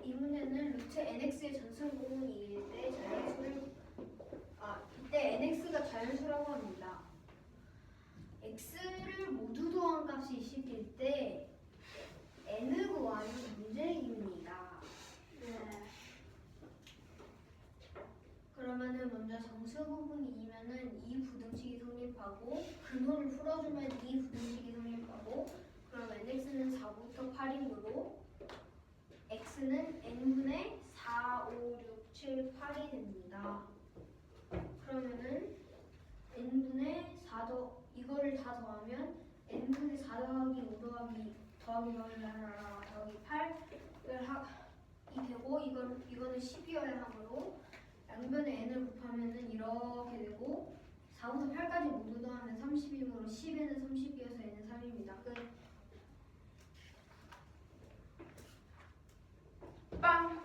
이 문제는 루트 nx의 전승분일 때 자연수를 이때 nx가 자연수라고 합니다. x를 모두 더한 값이 10일 때 n을 구하는 문제입니다. 네. 그러면은 먼저 정수 부분이면은 이 부등식이 성립하고 근호를 풀어주면 이 부등식이 성립하고 그럼 nx는 4부터 8이므로 x는 n분의 4, 5, 6, 7, 8이 됩니다. 그러면은 n분의 4 이거를 다 더하면 n분의 4 더하기 5 더하기 8이 되고 이거는 10이어야 하므로 양변에 n을 곱하면은 이렇게 되고 4부터 8까지 모두 더하면 30이므로 10에는 30이어서 n은 3입니다. 끝. 빵.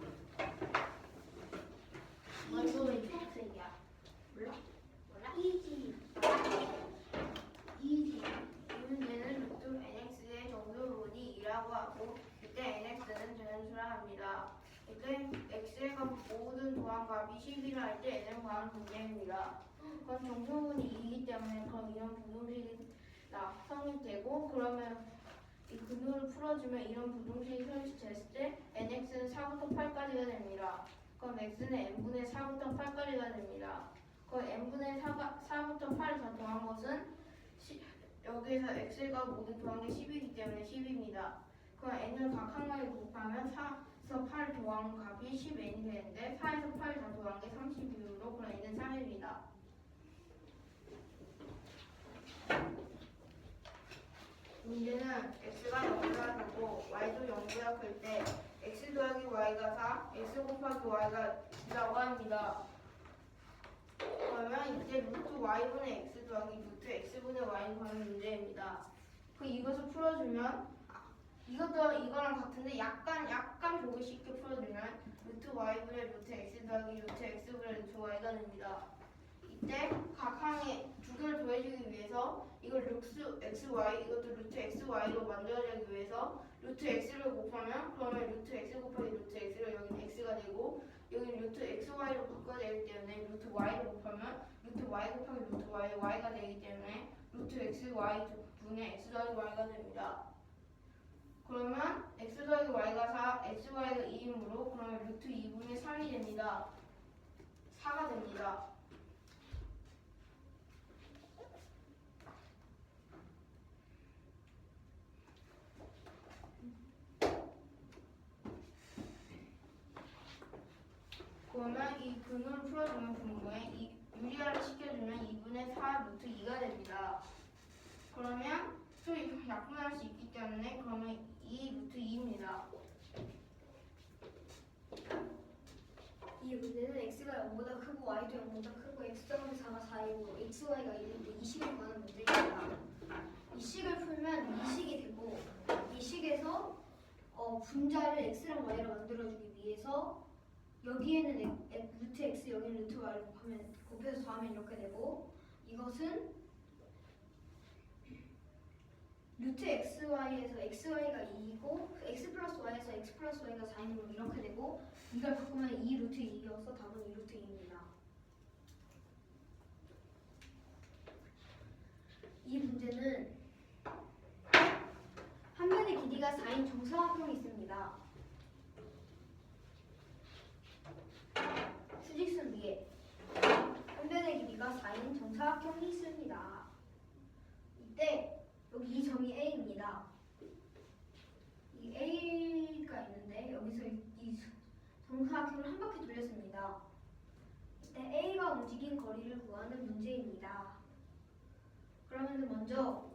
이거 왜 초록색이야? 몰라? 이지. 이 문제는 루트 nx의 정수분이 2라고 하고 이때 nx는 자연수라 합니다. 이때 x의 모든 도함값이 10이라 할 때 n을 구하는 문제입니다. 그럼 정수분이 2이기 때문에 그럼 이런 부등식이 성립되고 그러면 이 근호를 풀어주면 이런 부등식이 성립됐을 때 nx는 4부터 8까지가 됩니다. 그럼 x는 n분의 4부터 8까지가 됩니다. 그 n분의 4부터 8을 다 더한 것은 여기에서 x가 모두 더한 게 10이기 때문에 10입니다. 그럼 n을 각 항목에 곱하면 4에서 8 더한 값이 10n이 되는데 4에서 8 다 더한 게 30이므로 그럼 n은 3입니다. 문제는 x가 0보다 크고 y도 0보다 클 때 x 더하기 y가 4, x 곱하기 y가 2라고 합니다. 그러면 이제 루트 y분의 x 더하기 루트 x분의 y를 구하는 문제입니다. 이것을 풀어주면 이거랑 같은데 약간 보기 쉽게 풀어주면 루트 y분의 루트 x 더하기 루트 x분의 루트 y가 됩니다. 이때 각 항에 두 개를 더해주기 위해서 이걸 루트 xy 이것도 루트 xy로 만들어주기 위해서 루트 x를 곱하면 그러면 루트 x 곱하기 루트 x로 여기는 x가 되고 여기는 루트 xy로 바꿔야 되기 때문에 루트 y를 곱하면 루트 y 곱하기 루트 y의 y가 되기 때문에 루트 xy 분의 x 더하기 y가 됩니다. 그러면 x 더하기 y가 4, xy가 2이므로 그러면 루트 2분의 3이 됩니다. 4가 됩니다. 그러면 이 근호를 풀어주면 분모에 유리화를 시켜주면 2분의 4 루트 2가 됩니다. 그러면 또 이거 약분할 수 있기 때문에 그러면 2 루트 2입니다. 이 문제는 x가 0보다 크고 y도 0보다 크고 x 더하기 4가 4이고 xy가 1인데 이 식을 구하는 문제입니다. 이 식을 풀면 이 식이 되고 이 식에서 분자를 x랑 y로 만들어주기 위해서 여기에는 루트 x 여기는 루트 y를 곱해서 더하면 이렇게 되고 이것은 루트 xy에서 xy가 2이고 x 플러스 y에서 x 플러스 y가 4이므로 이렇게 되고 이걸 바꾸면 2 루트 2이어서 답은 2 루트 2입니다. 이 문제는 한 변의 길이가 4인 정사각형이 있습니다. 수직선 위에 한 변의 길이가 4인 정사각형이 있습니다. 이때 여기 이 점이 A입니다. 이 A가 있는데 여기서 이 정사각형을 한 바퀴 돌렸습니다. 이때 A가 움직인 거리를 구하는 문제입니다. 그러면 먼저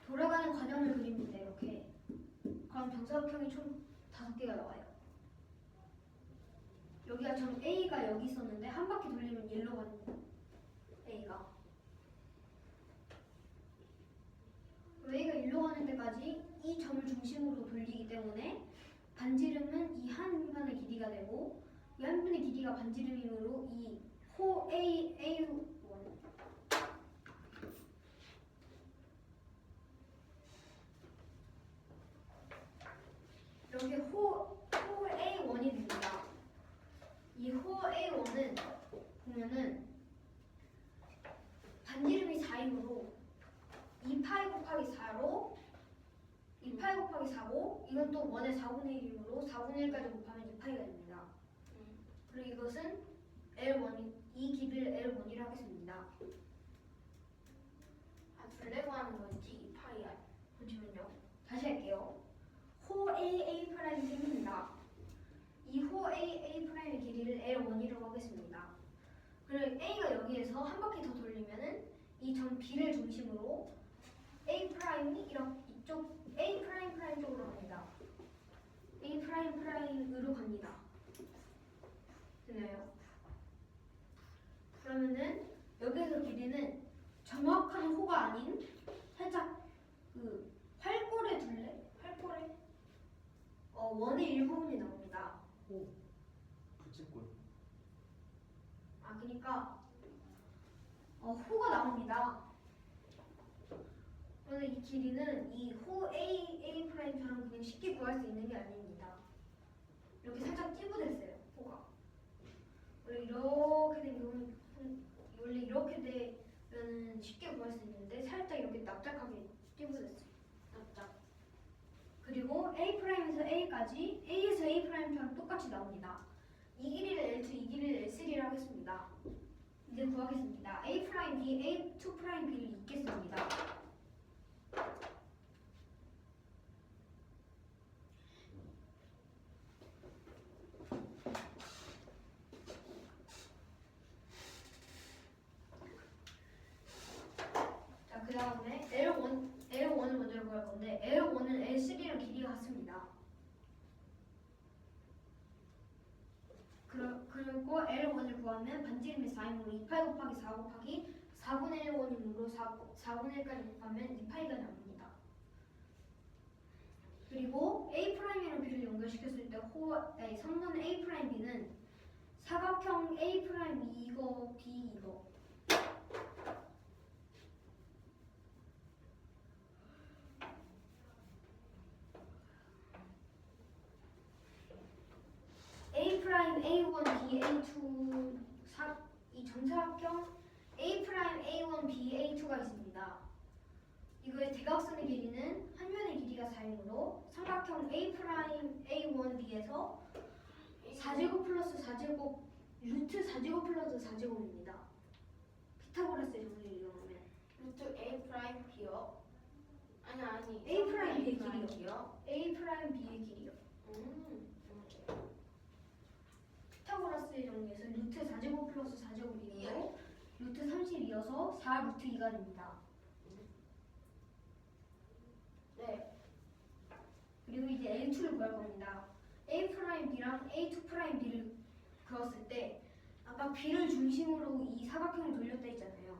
돌아가는 과정을 그립니다. 이렇게. 그럼 정사각형이 총 5개가 나와요. 여기가 점 A가 여기 있었는데 한 바퀴 돌리면 일로 갑니다. A가 일로 가는 데까지 이 점을 중심으로 돌리기 때문에 반지름은 이 한 변의 길이가 되고 이 한 변의 길이가 반지름이므로 이 호 A1 이렇게 호 A1이 L1은 보면은 반지름이 4이므로 2파이 곱하기 4로 2파이 곱하기 4고 이건 또 원의 4분의 1이므로 4분의 1까지 곱하면 2파이가 됩니다. 그리고 이것은 L1, 이 길이를 L1이라고 하겠습니다. 아, 둘레고 하는 거지? 이 파이야. 잠시만요. 다시 할게요. 호 AA 프라임이 생깁니다. 이 호 AA 프라임의 길이를 L1이라고 하겠습니다. 그리고 A가 여기에서 한 바퀴 더 돌리면은 이 점 B를 중심으로 A 프라임이 이렇게 이쪽 A 프라임 프라임 쪽으로 갑니다. A 프라임 프라임으로 갑니다. 되나요? 그러면은 여기에서 길이는 정확한 호가 아닌 살짝 그 활골의 둘레? 활골의 원의 일부분이 나옵니다. 부채꼴. 아 그러니까 호가 나옵니다. 그런데 이 길이는 이 호 A 프라임처럼 그냥 쉽게 구할 수 있는 게 아닙니다. 이렇게 살짝 찌부됐어요. 호가 원래 이렇게 되면 쉽게 구할 수 있는데 살짝 이렇게 납작하게 찌부됐어요. 납작. 그리고 A 프라임에서 A까지 A에서 A 프라임처럼 똑같이 나옵니다. 이 길이를 L2, 이 길이를 L3라고 하겠습니다. 이제 구하겠습니다. A 프라임 B, A2 프라임 B를 잇겠습니다. 자, 그 다음에 L1을 먼저 구할 건데 L1은 L3랑 길이가 같습니다. 그리고 L1을 구하면 반지름이 4이므로 2파이 곱하기 4 곱하기 4분의 1원이므로 4분의 1까지 곱하면 2파이가 나옵니다. 그리고 A'이랑 B를 연결시켰을 때 성분 A'B는 사각형 A' 이거 B 이거 A' A1 B A2 이 정사각형 A' A1 B A2가 있습니다. 이거의 대각선의 길이는 한 면의 길이가 4이므로 삼각형 A' A1 B에서 4제곱 플러스 4제곱 루트 4제곱 플러스 4제곱입니다. 피타고라스의 정리를 이용하면 루트 A 프라임 B요? 아니 A 프라임 B의 프라임 길이요. A 프라임 B의 길이요. 피타고라스의 정리에서 루트 4제곱 플러스 4제곱이므로 루트 32여서 4 루트 2가 됩니다. 네. 그리고 이제 L2를 구할 겁니다. A 프라임 B랑 A2 프라임 B를 그었을 때 아까 B를 중심으로 이 사각형을 돌렸다 했잖아요.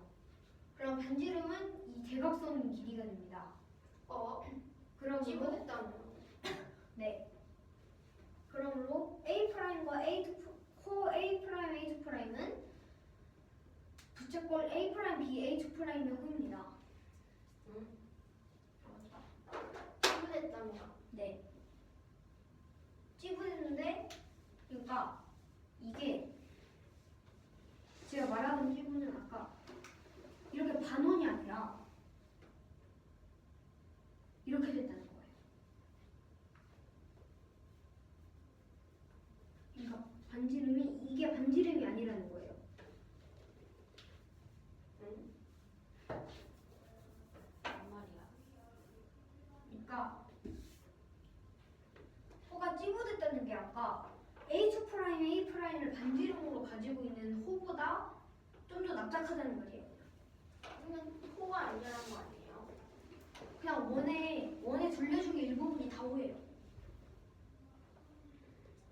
그럼 반지름은 이 대각선 길이가 됩니다. 그러므로 찌부됐다며. 네. 그러므로 A 프라임과 코 A 프라임 A2 프라임은 부채꼴 A 프라임 B A2 프라임의 호입니다. 찌부됐다며. 네. 찌부했는데 그러니까 이게 제가 말하는 찌부는 아까 이렇게 반원이 아니라 이렇게 됐다는 거예요. 그러니까 이게 반지름이 아니라는 거예요. 뭔 말이야? 그러니까 호가 찌부됐다는 게 아까 H 프라임 A 프라임을 반지름으로 가지고 있는 호보다 좀 더 납작하다는 말이에요. 그러면 호가 아니라는 거 아니에요? 그냥 원의 둘레 중에 일부분이 다 호예요.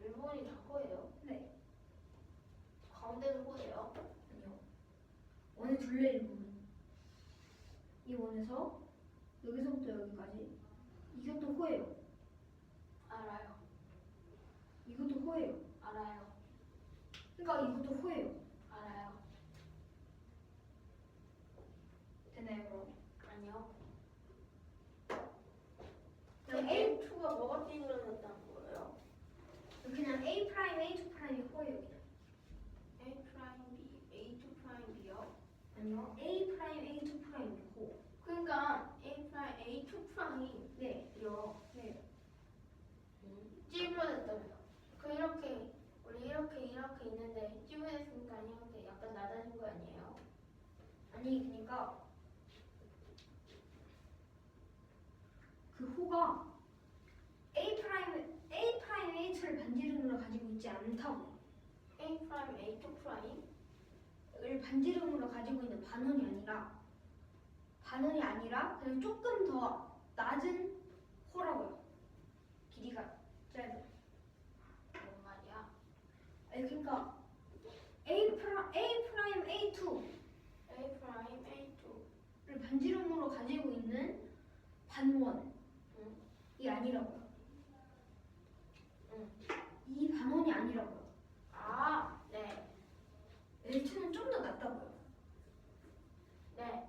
일본이 다 호예요? 네. 가운데는 호예요? 아니요. 원의 둘레 일부분. 이 원에서 여기서부터 여기까지 이것도 호예요. 알아요. 이것도 호예요. 알아요. 그러니까 이것도 호예요. 알아요. 되나요, 그럼? 아니요. 그냥 A A2가 뭐가 찌그러졌다는 거예요? 그냥 A 프라임 A2 프라임이 호예요. 그냥. 아니요. A 프라임 A2 프라임이고. 그러니까 A 프라임 A2 프라임 네. 요 네. 찌부러졌다고요. 그 이렇게 우리 이렇게 있는데 찌부러졌으니까 이렇게 약간 낮아진 거 아니에요? 아니 그러니까 그 호가 A 프라임 A2를 반지름으로 가지고 있지 않다고. A 프라임 A2 프라임 을 반지름으로 가지고 있는 반원이 아니라 그냥 조금 더 낮은 호라고요. 길이가 짧은. 뭔 말이야? 아니 그러니까 A 프라임 A2를 A 프라임 A2 반지름으로 가지고 있는 반원이 아니라고요. 이 반원이 아니라고요. 아, 네. L2는 좀 더 낮다고요. 네.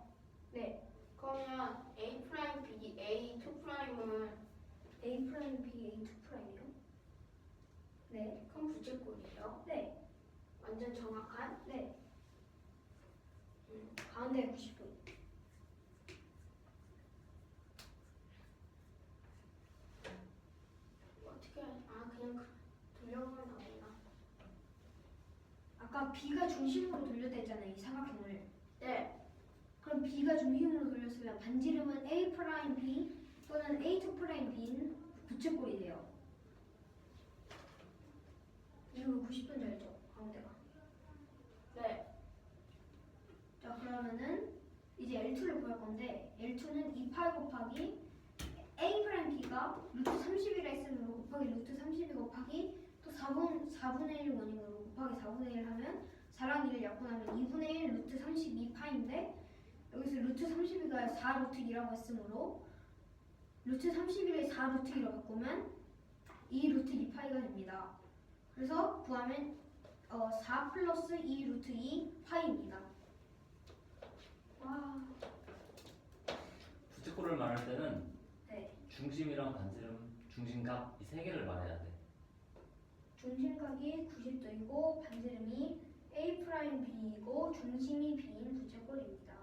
네. 그러면 A 프라임 B A2 프라임은 A 프라임 B A2 프라임이요? 네. 큰 부채꼴이에요. 네. 완전 정확한? 네. 가운데 90도. 어떻게 그냥 돌려보면 나오나? 아까 B가 중심으로 돌렸다 했잖아요. 이 사각형을. 네. 그럼 B가 중심으로 돌렸으면 반지름은 A 프라임 B 또는 A2 프라임 B인 부채꼴이 돼요. 이거 90도인 줄 알죠? 가운데가. 네. 자 그러면은 이제 L2를 구할 건데 L2는 2파이 곱하기 A 프라임 B가 루트 30이라 했으면 곱하기 루트 32 곱하기 또 4분의 1 원인으로 곱하기 4분의 1 하면 4랑 1을 약분하면 2분의 1 루트 32파인데 여기서 루트 32가 4 루트 2라고 했으므로 루트 31을 4 루트 2로 바꾸면 2 루트 2파이가 됩니다. 그래서 구하면 4 플러스 2 루트 2 파이입니다. 와. 부채꼴을 말할 때는 네. 중심이랑 반지름, 중심각 이 세 개를 말해야 돼. 중심각이 90도이고 반지름이 A 프라임 B이고 중심이 B인 부채꼴입니다.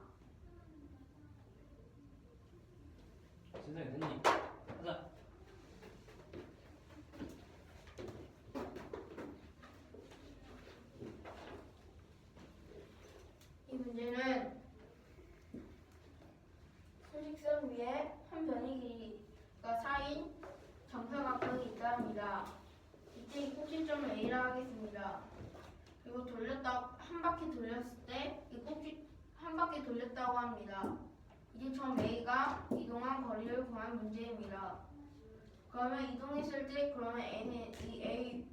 선생님 됐니? 하자. 이 문제는 수직선 위에 한 변의 길이가 4인 정사각형이 있다 합니다. 이때 이 꼭지점을 A라 하겠습니다. 그리고 한 바퀴 돌렸을 때 이 꼭지 한 바퀴 돌렸다고 합니다. 이제 점 A가 이동한 거리를 구한 문제입니다. 그러면 이동했을 때 그러면 N은 이 A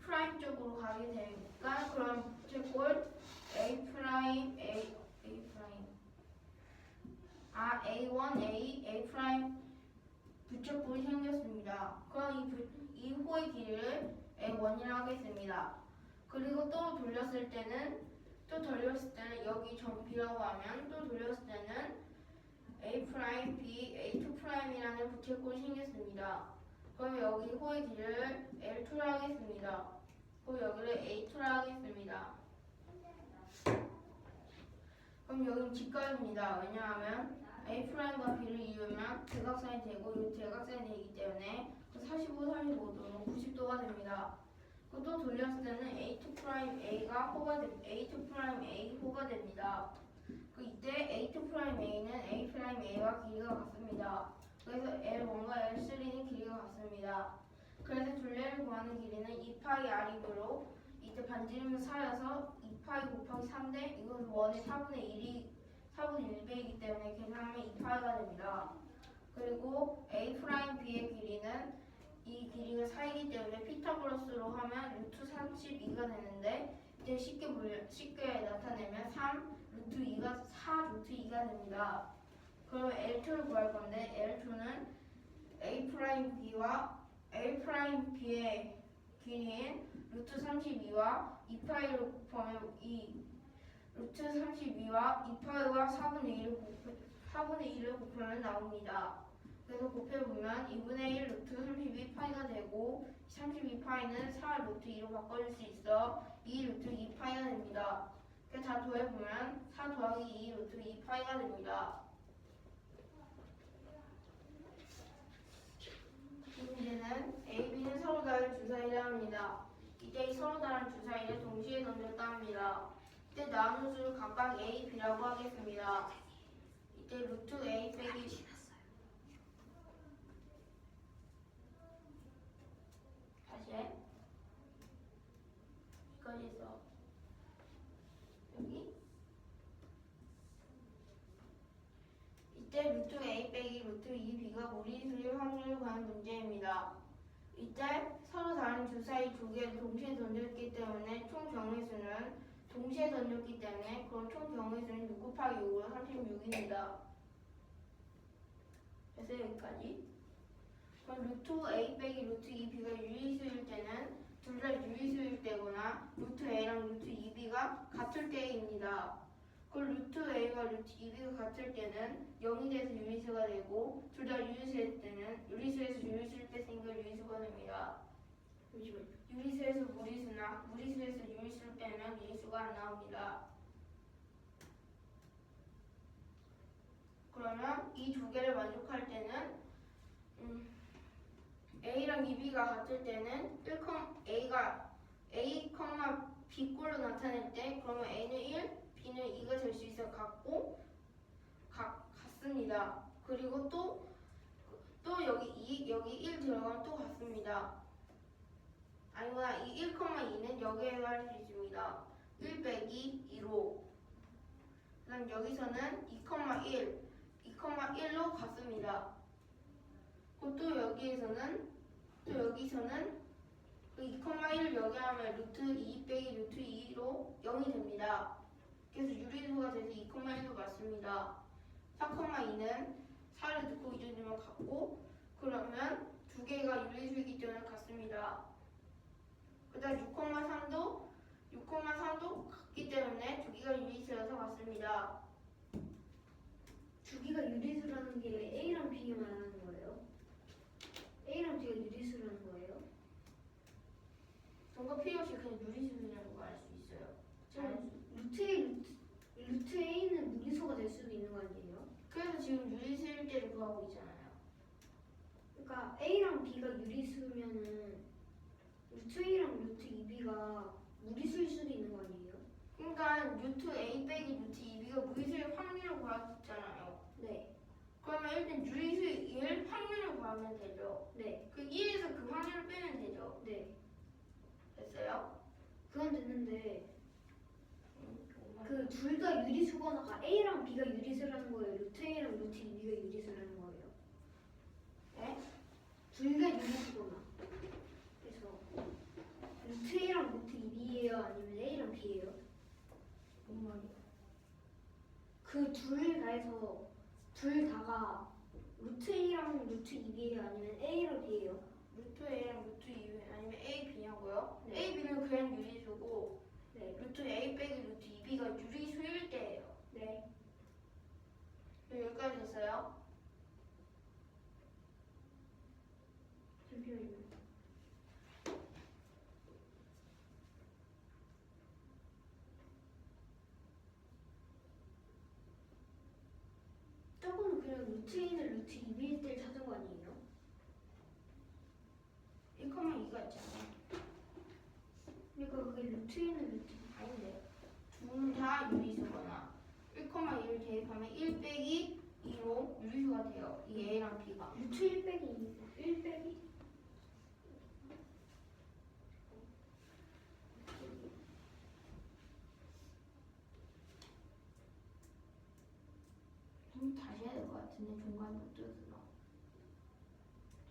프라임 쪽으로 가게 되니까 그럼 부채꼴 A 프라임 A1 A 프라임 부채꼴이 생겼습니다. 그럼 이 호의 길이를 A1이라 하겠습니다. 그리고 또 돌렸을 때는 여기 점 B라고 하면 또 돌렸을 때는 A 프라임 B A2 프라임이라는 부채꼴이 생겼습니다. 그럼 여기 호의 길이를 L2라 하겠습니다. 그리고 여기를 A2라 하겠습니다. 그럼 여기는 직각입니다. 왜냐하면 A 프라임과 B를 이으면 대각선이 되고 이 대각선이 되기 때문에 45, 45도는 90도가 됩니다. 그리고 또 돌렸을 때는 A2 프라임 A가 A2 프라임 A 호가 됩니다. 이때 A2 프라임 A는 A 프라임 A와 길이가 같습니다. 그래서 L1과 L3는 길이가 같습니다. 그래서 둘레를 구하는 길이는 2파이 R이므로 이때 반지름은 4여서 2파이 곱하기 3대 이건 원의 4분의 1배이기 때문에 계산하면 2파이가 됩니다. 그리고 A 프라임 B의 길이는 이 길이가 4이기 때문에 피타고라스로 하면 루트 32가 되는데 이제 쉽게 나타내면 3 루트 2가 4 루트 2가 됩니다. 그러면 L2를 구할 건데 L2는 A 프라임 B와 A 프라임 B의 길이인 루트 32와 2파이를 곱하면 이 루트 32와 2파이와 4분의 1을 곱하면 나옵니다. 그래서 곱해보면 2분의 1 루트 32파이가 되고 32파이는 4 루트 2로 바꿔줄 수 있어 2 루트 2파이가 됩니다. 다 더해보면 4 더하기 2 루트 2파이가 됩니다. 이 문제는 A, B는 서로 다른 주사위라 합니다. 이때 이 서로 다른 주사위를 동시에 던졌다 합니다. 이때 나눈 수를 각각 A, B라고 하겠습니다. 이때 루트 A 빼기 다시 해. 여기까지에서 여기 이때 루트 A 빼기 루트 2B가 무리수일 확률을 구하는 문제입니다. 이때 서로 다른 주사위 두 개를 동시에 던졌기 때문에 총 경우의 동시에 던졌기 때문에 그럼 총 경우의 수는 6 곱하기 6으로 36입니다. 그래서 여기까지. 그럼 루트 A 빼기 루트 2B가 유리수일 때는 둘 다 유리수일 때거나 루트 A랑 루트 2B가 같을 때입니다. 그 루트 A와 루트 2B가 같을 때는 0이 돼서 유리수가 되고 둘 다 유리수일 때는 유리수에서 유리수일 때 생긴 유리수가 됩니다. 유리수에서 무리수나 무리수에서 유리수를 빼면 유리수가 안 나옵니다. 그러면 이 두 개를 만족할 때는 A랑 2B가 같을 때는 A가 A, B꼴로 나타낼 때 그러면 A는 1, B는 2가 될 수 있어 같습니다. 그리고 또 여기 1 들어가면 또 같습니다. 아니구나, 이 1, 2는 여기에서 할 수 있습니다. 1 빼기 2로. 그 다음 여기서는 2,1로 같습니다. 또 여기서는 2,1을 여기 하면 루트 2 빼기 루트 2로 0이 됩니다. 그래서 유리수가 돼서 2,1도 맞습니다. 4,2는 4를 넣고 이정도면 같고 그러면 두 개가 유리수이기 때문에 같습니다. 그 다음 6,3도 같기 때문에 두 개가 유리수여서 같습니다. 두 개가 유리수라는 게 A랑 B가 말하는 거예요? A랑 B가 유리수라는 거예요? 뭔가 필요 없이 그냥 유리수라고 알 수 있어요. 루트 A는 무리수가 될 수도 있는 거 아니에요? 그래서 지금 유리수일 때를 구하고 있잖아요. 그러니까 A랑 B가 유리수면은 루트 A랑 루트 2B가 무리수일 수도 있는 거 아니에요? 그러니까 루트 A 빼기 루트 2B가 무리수일 확률을 구하잖아요. 네. 그러면 일단 유리수일 1 확률을 구하면 되죠. 네. 그 1에서 그 확률을 빼면 되죠. 네. 됐어요? 그건 됐는데 그 둘 다 유리수거나 A랑 B가 유리수라는 거예요? 루트 A랑 루트 2B가 유리수라는 거예요? 네? 둘 다 유리수거나. 그래서 루트 A랑 루트 2B예요? 아니면 A랑 B예요? 뭔 말이야? 그 둘 다에서 둘 다가 루트 A랑 루트 2B예요? 아니면 A랑 B예요? 루트 A랑 루트 2 아니면 A, B냐고요? 네. A, B는 그냥 유리수고 네. 루트 A 빼기 루트 2B가 유리수일 때예요. 네. 여기까지 됐어요? 잠시만요. 저거는 그냥 루트 A는 루트 2B일 때 찾은 거 아니에요? 1,2가 있잖아요. 그러니까 그게 루트 A는 루트 아닌데 둘 다 유리수거나 1,2를 대입하면 1 빼기 2로 유리수가 돼요. 이 A랑 B가. 루트 1 빼기 1 빼기 다시 해야 될 것 같은데 중간에 못 들어서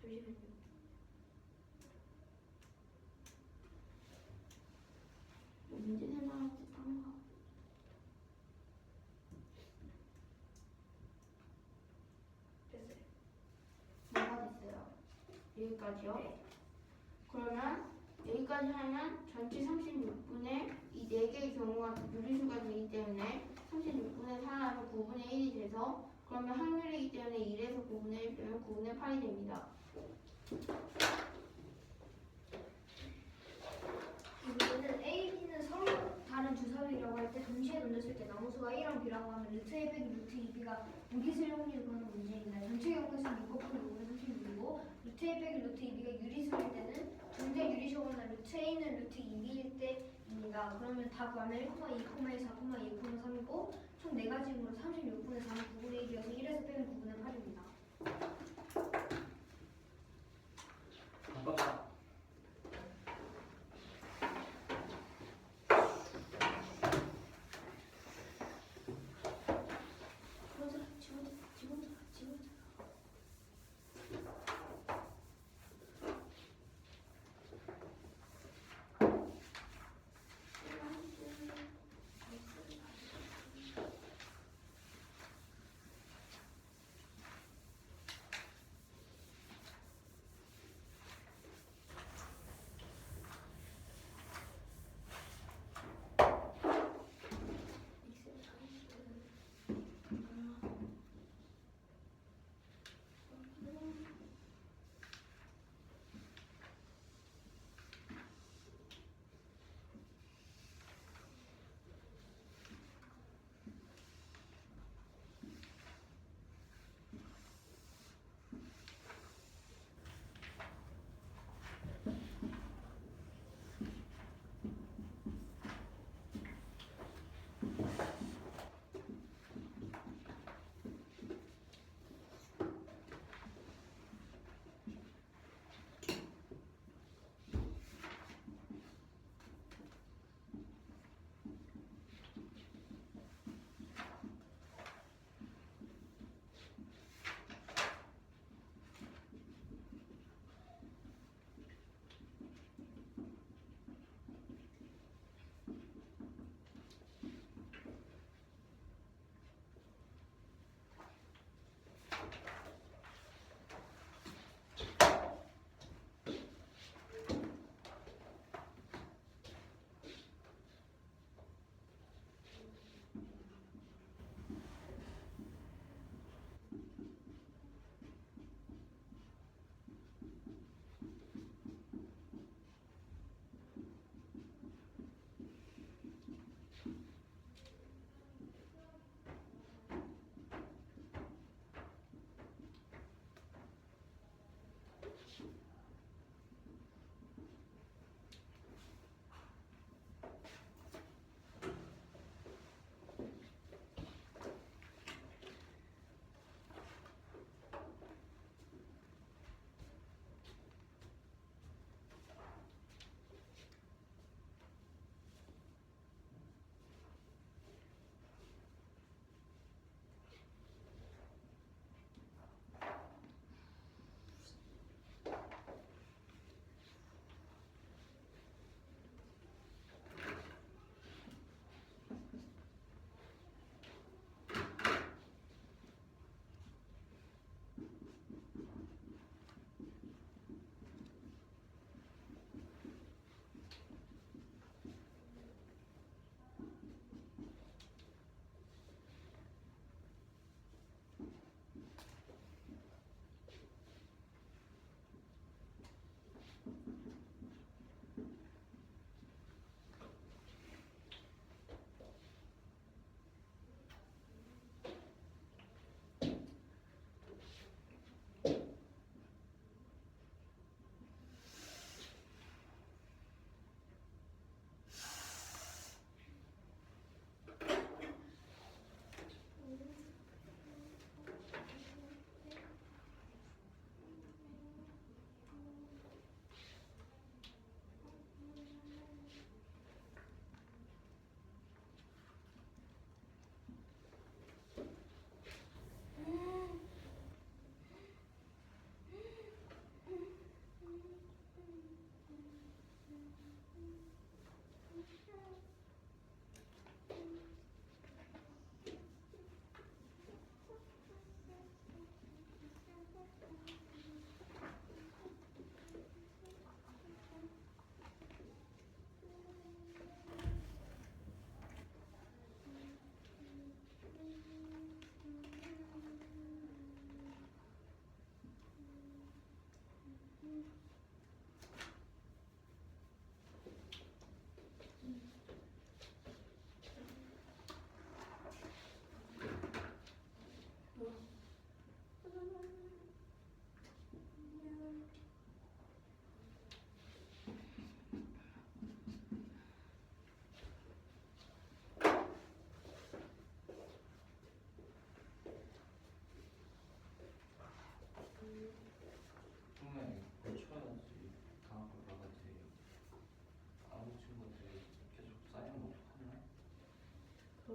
잠시만요. 문제 생각할 때 딴가 됐어요. 뭐가 됐어요? 여기까지요? 네. 그러면 여기까지 하면 전체 36분의 이 4개의 경우가 유리수가 되기 때문에 36분의 4하면 9분의 1이 돼서 그러면 확률이기 때문에 1에서 9분의 1 빼면 9분의 8이 됩니다. 이 문제는 A, B는 서로 다른 주사위라고 할 때 동시에 던졌을 때 나무수가 1랑 B라고 하면 루트 A 빼기 루트 2B가 유리수일 확률을 구하는 문제입니다. 전체 경우에서는 6 곱하기 5분의 36이고 루트 A 빼기 루트 2B가 유리수일 때는 둘다 유리수거나 루트 A는 루트 2B일 때입니다. 그러면 답 구하면 1, 2, 1, 4, 2, 3이고 총 4가지로 36분의 4는 9분의 1이어서 1에서 빼면 9분의 8입니다. 반박사. 집어들어.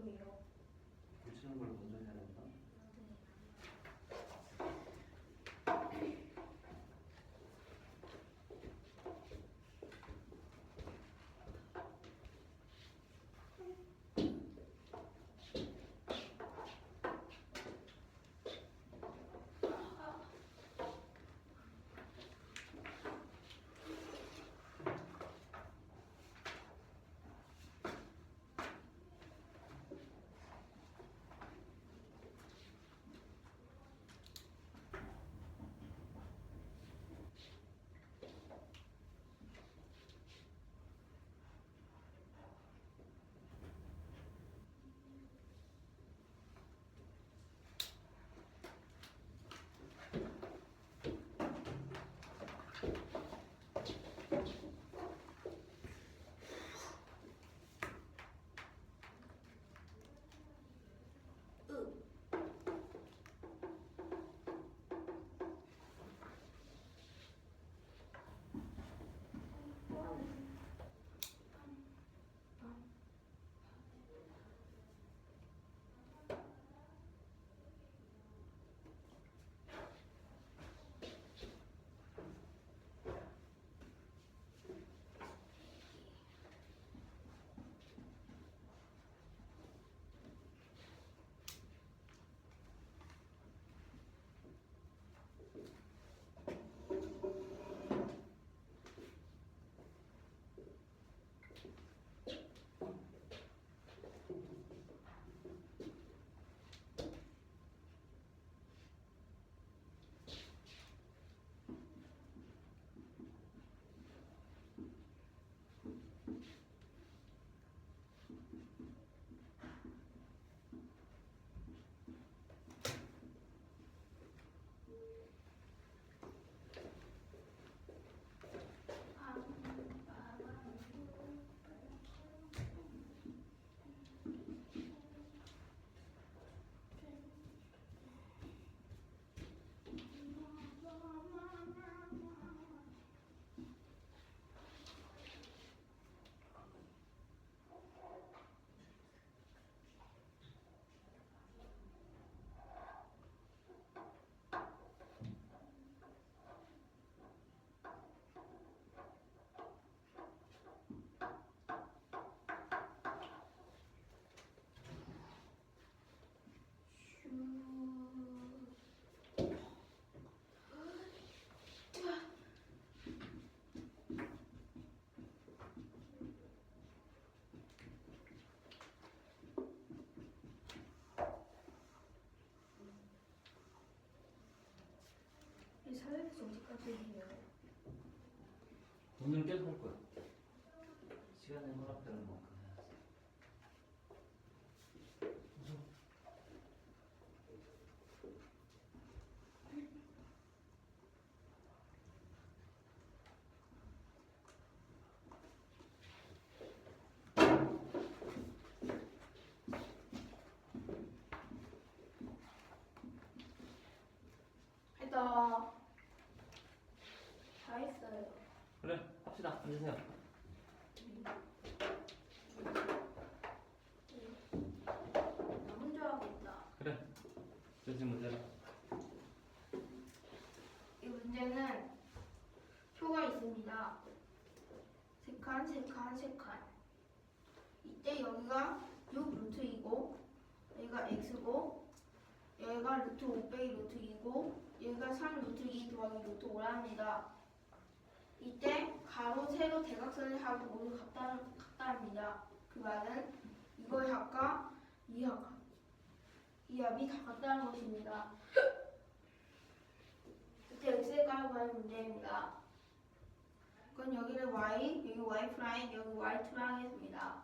해요. 고치는 걸 먼저 해야 된다. 이 사회에서 어디까지 해요? 오늘 계속 할 거야. 시간이 허락되는 만큼 해야지. 했다. 다 했어요. 그래, 합시다. 앉으세요. 나 혼자 하겠다. 그래. 전신 문제라. 이 문제는 표가 있습니다. 세 칸, 세 칸, 세 칸. 이때 여기가 6 루트이고, 여기가 x고, 여기가 루트 5 빼기 루트 2고, 여기가 3 루트 2 더하기 루트 5라 합니다. 이때 가로, 세로, 대각선의 합이 모두 같다합니다. 그 말은 이거의 합과 이 합이 다 같다는 것입니다. 이때 x의 값을 구하는 문제입니다. 그건 여기를 y, 여기 y 프라임, 여기 y2라 하겠습니다.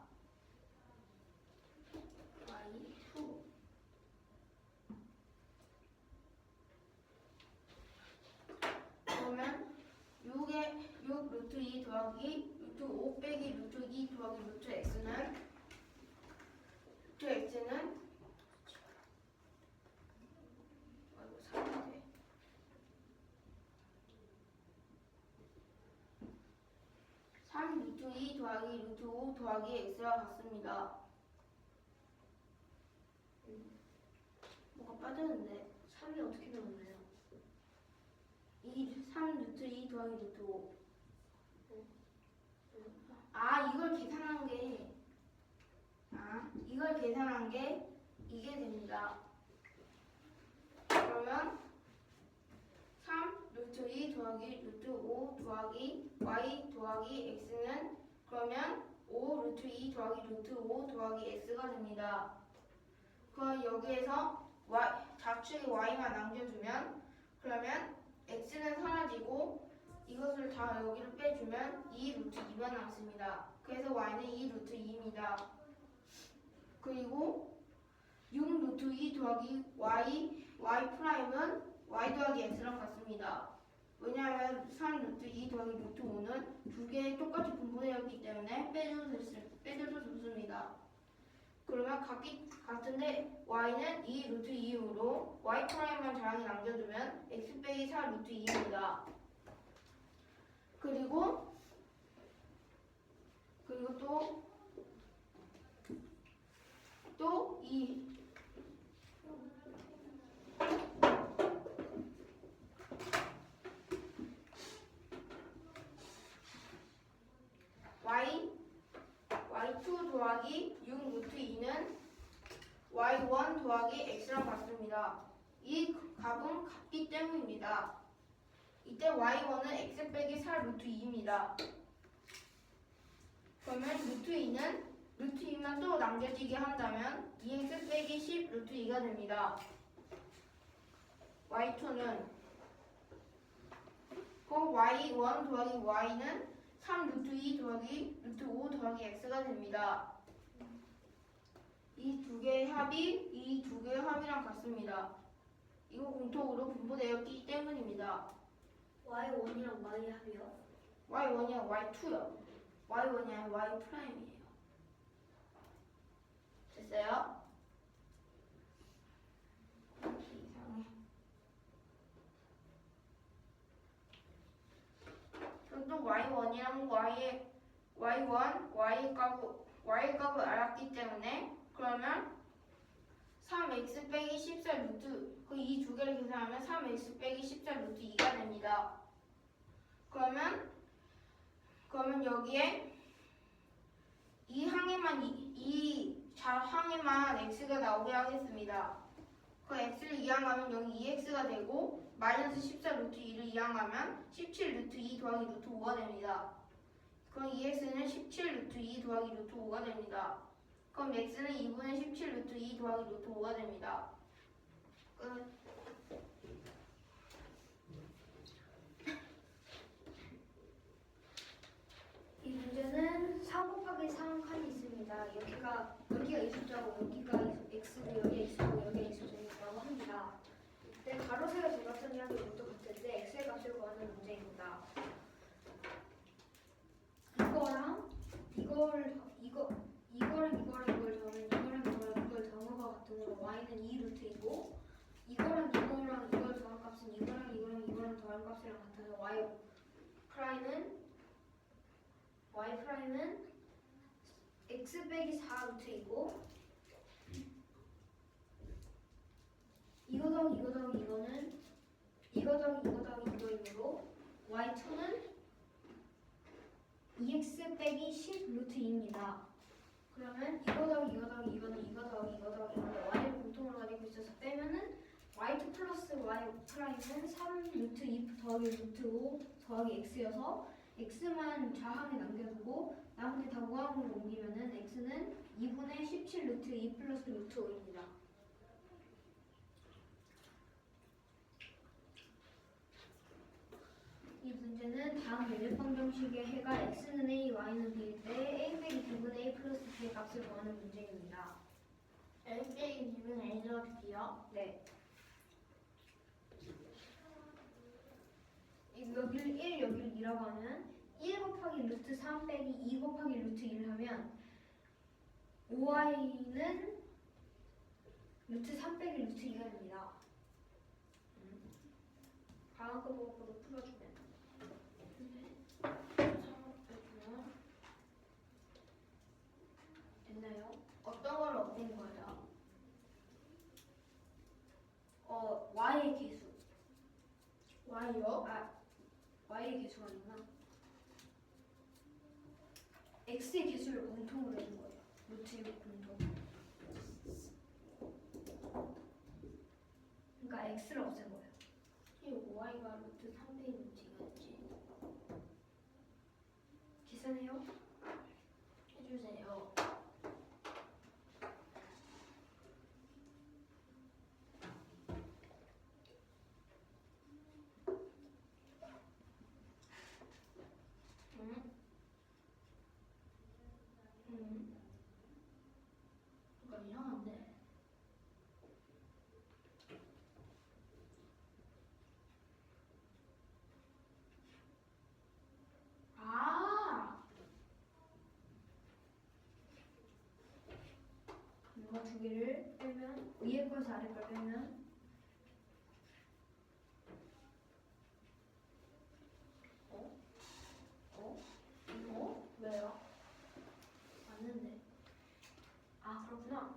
y2. 그러면 6 루트 2 더하기 루트 5 빼기 루트 2 더하기 루트 x는 3 루트 2 더하기 루트 5 더하기 x와 같습니다. 뭐가 빠졌는데 3이 어떻게 나오나요? 3 루트 2 더하기 루트 5. 아 이걸 계산한 게 이게 됩니다. 그러면 3 루트 2 더하기 루트 5 더하기 y 더하기 x는 그러면 5 루트 2 더하기 루트 5 더하기 x가 됩니다. 그럼 여기에서 좌측에 y만 남겨주면 그러면 x는 사라지고 이것을 다 여기를 빼주면 2 루트 2가 남습니다. 그래서 y는 2 루트 2입니다. 그리고 6 루트 2 더하기 y 프라임은 y 더하기 x랑 같습니다. 왜냐하면 3 루트 2 더하기 루트 5는 두 개 똑같이 분포되었기 때문에 빼줘도 좋습니다. 그러면 같은데 y는 2 루트 2이므로 y 프라임만 자랑히 남겨두면 x 빼기 4 루트 2입니다. 그리고 또 2 y2 더하기 6 루트 2는 y1 더하기 x랑 같습니다. 이 값은 같기 때문입니다. 이때 y1은 x 빼기 4 루트 2입니다. 그러면 루트 2만 또 남겨지게 한다면 2x 빼기 10 루트 2가 됩니다. y2는 그 y1 더하기 y는 3 루트 2 더하기 루트 5 더하기 x가 됩니다. 이 두 개의 합이랑 같습니다. 이거 공통으로 분포되었기 때문입니다. y1이랑 y 합이요? y1이랑 y2요. y1이 아니라 y 프라임이에요. 됐어요? 이상해. 그럼 또 y1이랑 y 값을 알았기 때문에 그러면 3x 빼기 14 루트 이 두 개를 계산하면 3x 빼기 14 루트 2가 됩니다. 그러면 여기에 이 항에만 x가 나오게 하겠습니다. 그 x를 이항하면 여기 2x가 되고 마이너스 14 루트 2를 이항하면 17 루트 2 더하기 루트 5가 됩니다. 그럼 2x는 17 루트 2 더하기 루트 5가 됩니다. 그럼 x는 2분의 17 루트 2 더하기 루트 5가 됩니다. 끝. 이 문제는 3 곱하기 3 칸이 있습니다. 여기가 x자고 여기가 x고 여기 x고 여기 x자라고 합니다. 네, 가로 세로 제곱선이 하는 것도 같을 때 x의 값을 구하는 문제입니다. 이걸 더한 것 같은 거 y는 2 루트이고 이거랑 이걸 더한 값은 이거랑 더한 값이랑 같아서 y 프라임은 x 빼기 4 루트이고 이거 더하기 이거는 이거 더하기 이거이므로 y2는 2x 빼기 10 루트 2입니다. 그러면 이거 더하기 이거는 이거 더하기 이거인데 y를 공통으로 가지고 있어서 빼면은 y2 플러스 y 프라임은 3 루트 2 더하기 루트 5 더하기 x여서 x만 좌항에 남겨두고 나머지 다 우항으로 옮기면은 x는 2분의 17 루트 2 플러스 루트 5입니다. 이 문제는 다음 밀립방정식의 해가 x는 a, y는 b일 때 a 빼기 b분의 a 플러스 b의 값을 구하는 문제입니다. a 빼기 b는 a 더하기 b요? 네. 여기를 1, 여기를 2라고 하면 1 곱하기 루트 3 빼기 2 곱하기 루트 1 하면 5y는 루트 3 빼기 루트 2가 됩니다. 다음 거 보고 풀어주면 됐나요? 어떤 걸 얻은 거예요? 루트 6 분도. 그러니까 x를 없앤 거예요. 이 y가 루트 3배 루트겠지. 계산해요. 해주세요. 이거 이상한데. 아, 이거 두 개를 빼면 위에 거에서 아래 걸 빼면 왜요? 맞는데. 아, 그렇구나.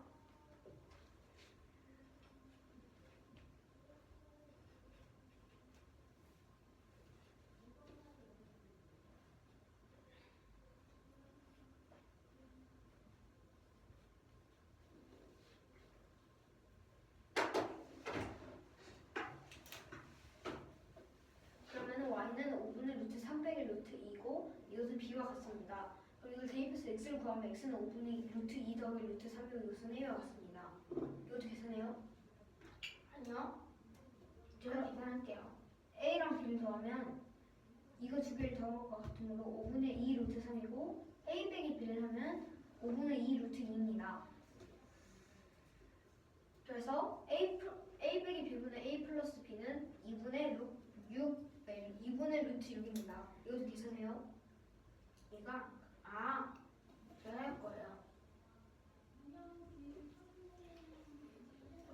그러면 y는 5분의 루트 3 빼기 루트 2고 이것은 b와 같습니다. 그리고 이걸 대입해서 x를 구하면 x는 5분의 루트 2 더하기 루트 3이고 이것은 a와 같습니다. 이것도 계산해요. 아니요. 제가 계산할게요. a랑 b를 더하면 이거 두 개를 더한 것과 같은 걸로 5분의 2 루트 3이고 a 빼기 b를 하면 5분의 2 루트 2입니다. 그래서 a 빼기 b분의 a 플러스 b는 2분의 루트 6입니다. 이것도 계산해요. 제가 할 거예요.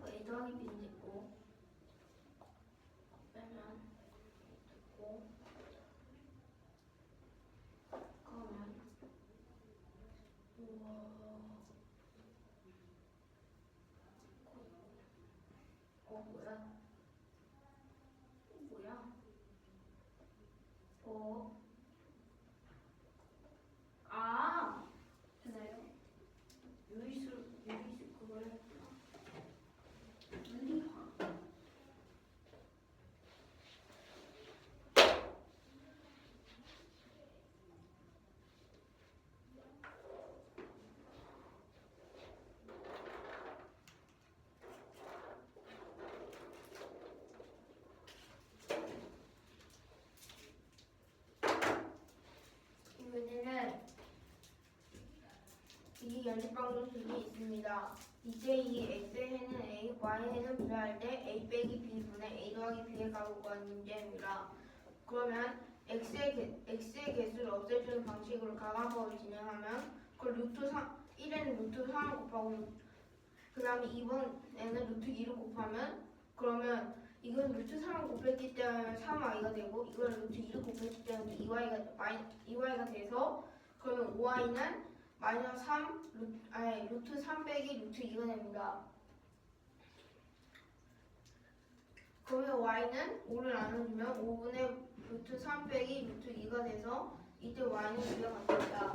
A 더하기 B는 됐고, 빼면 됐고, 그러면 우와, 뭐야? 뭐야? 되나요? 유리수 그걸 했구나. 유리화. 이 문제는 이 연립방정식이 있습니다. 이때 이 x해는 a, y해는 b를 할 때 a 빼기 b분의 a 더하기 b의 값을 구하는 문제입니다. 그러면 x의 개수를 없애주는 방식으로 가관법을 진행하면 그 루트 3, 1에는 루트 3을 곱하고 그 다음에 2번에는 루트 2를 곱하면 그러면 이건 루트 3을 곱했기 때문에 3y가 되고 이건 루트 2를 곱했기 때문에 2y가 돼서 그러면 5y는 마이너스 3 루트 3 빼기 루트 2가 됩니다. 그러면 y는 5를 나눠주면 5분의 루트 3 빼기 루트 2가 돼서 이때 y는 2가 같습니다.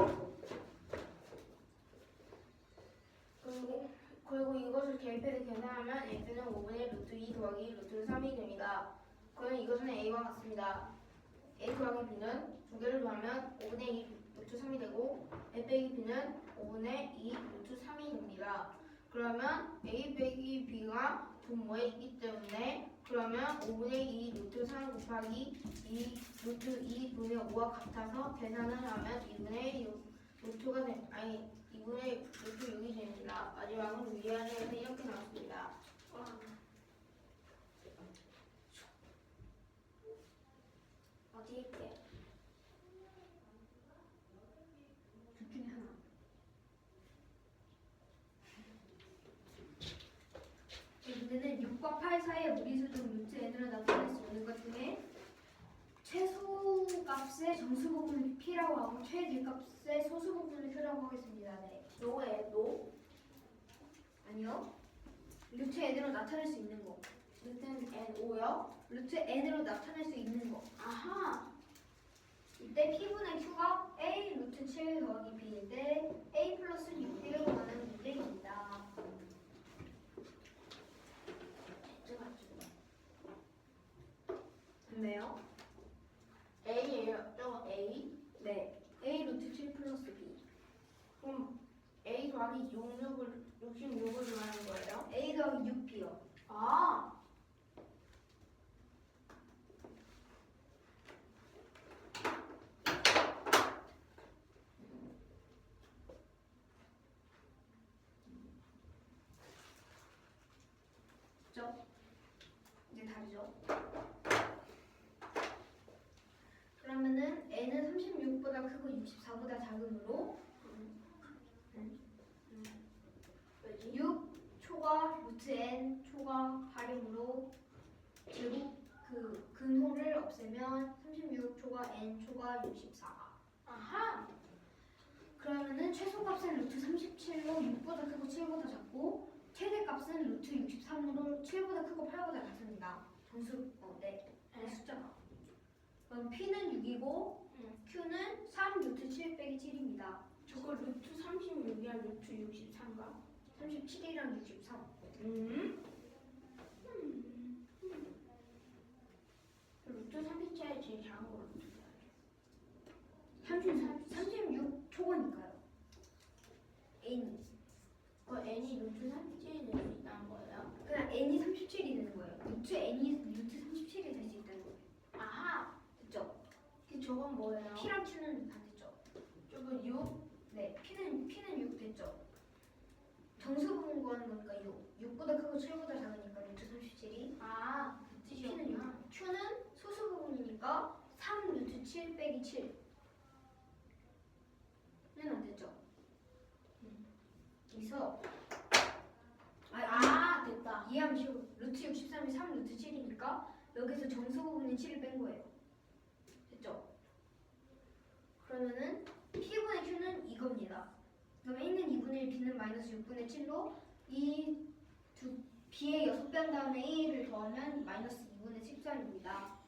그리고 이것을 대입해서 계산하면 x는 5분의 루트 2 더하기 루트 3이 됩니다. 그러면 이것은 a와 같습니다. a 더하기 b는 두 개를 더하면 5분의 2 루트 3이 되고 a 빼기 b는 5분의 2 루트 3이 됩니다. 그러면 a 빼기 b가 분모에 있기 때문에 그러면 5분의 2 루트 3 곱하기 2 루트 2분의 5와 같아서 계산을 하면 2분의 6 루트가 2분의 루트 6이 됩니다. 마지막은 위아래에서 이렇게 나왔습니다. 어디 있게? 둘 중에 하나. 이 문제는 6과 8 사이의 무리수 중 루트 n으로 나타낼 수 있는 것 중에 최소값의 정수 부분을 p라고 하고 최대값의 소수 부분을 q라고 하겠습니다. 네. 노 아니요. 루트 n으로 나타낼 수 있는 거. 루트는 n5요? 루트 n으로 나타낼 수 있는 거. 아하. 이때 p분의 q가 a 루트 7 더하기 b인데 a 플러스 6b를 더하기 66을 말하는 거예요? A 더하기 6B요. 아, 그죠? 이제 다르죠? 그러면은 N은 36보다 크고 64보다 작으므로 왜지? 6 초과 루트 N 초과 활용으로 제곱 그 근호를 없애면 36 초과 N 초과 64. 아하, 그러면은 최소값은 루트 37로 6보다 크고 7보다 작고 최대값은 루트 63으로 7보다 크고 8보다 같습니다. 정수 네 숫자가. 그럼 P는 6이고 Q는 3 루트 7 빼기 7입니다. 저거 루트 36이야, 루트 63가? 37이랑 63. 루트 37이 제일 작은 거 루트 36 초거니까요. N. n이 루트 37이 될 수 있다는 거예요? 그냥 N이 37이 되는 거예요. 루트 N이 루트 37이 될 수 있다는 거예요. 아하, 됐죠? 저건 뭐예요? P랑 Q는 반대죠. 저거 6? 네, P는 6 됐죠. 정수 부분 구하는 거니까 6보다 크고 7보다 작으니까 루트 37이 아, 그 P는 뜻이었구나. 6. Q는 소수 부분이니까 3 루트 7 빼기 7는 안 됐죠. 그래서 됐다. 이해하면 쉬워. 루트 63이 3 루트 7이니까 여기서 정수 부분인 7을 뺀 거예요. 됐죠? 그러면은 P분의 Q는 이겁니다. 그럼 A는 2분의 1, B는 마이너스 6분의 7로 이 두 B의 6배 한 다음에 A를 더하면 마이너스 2분의 14입니다.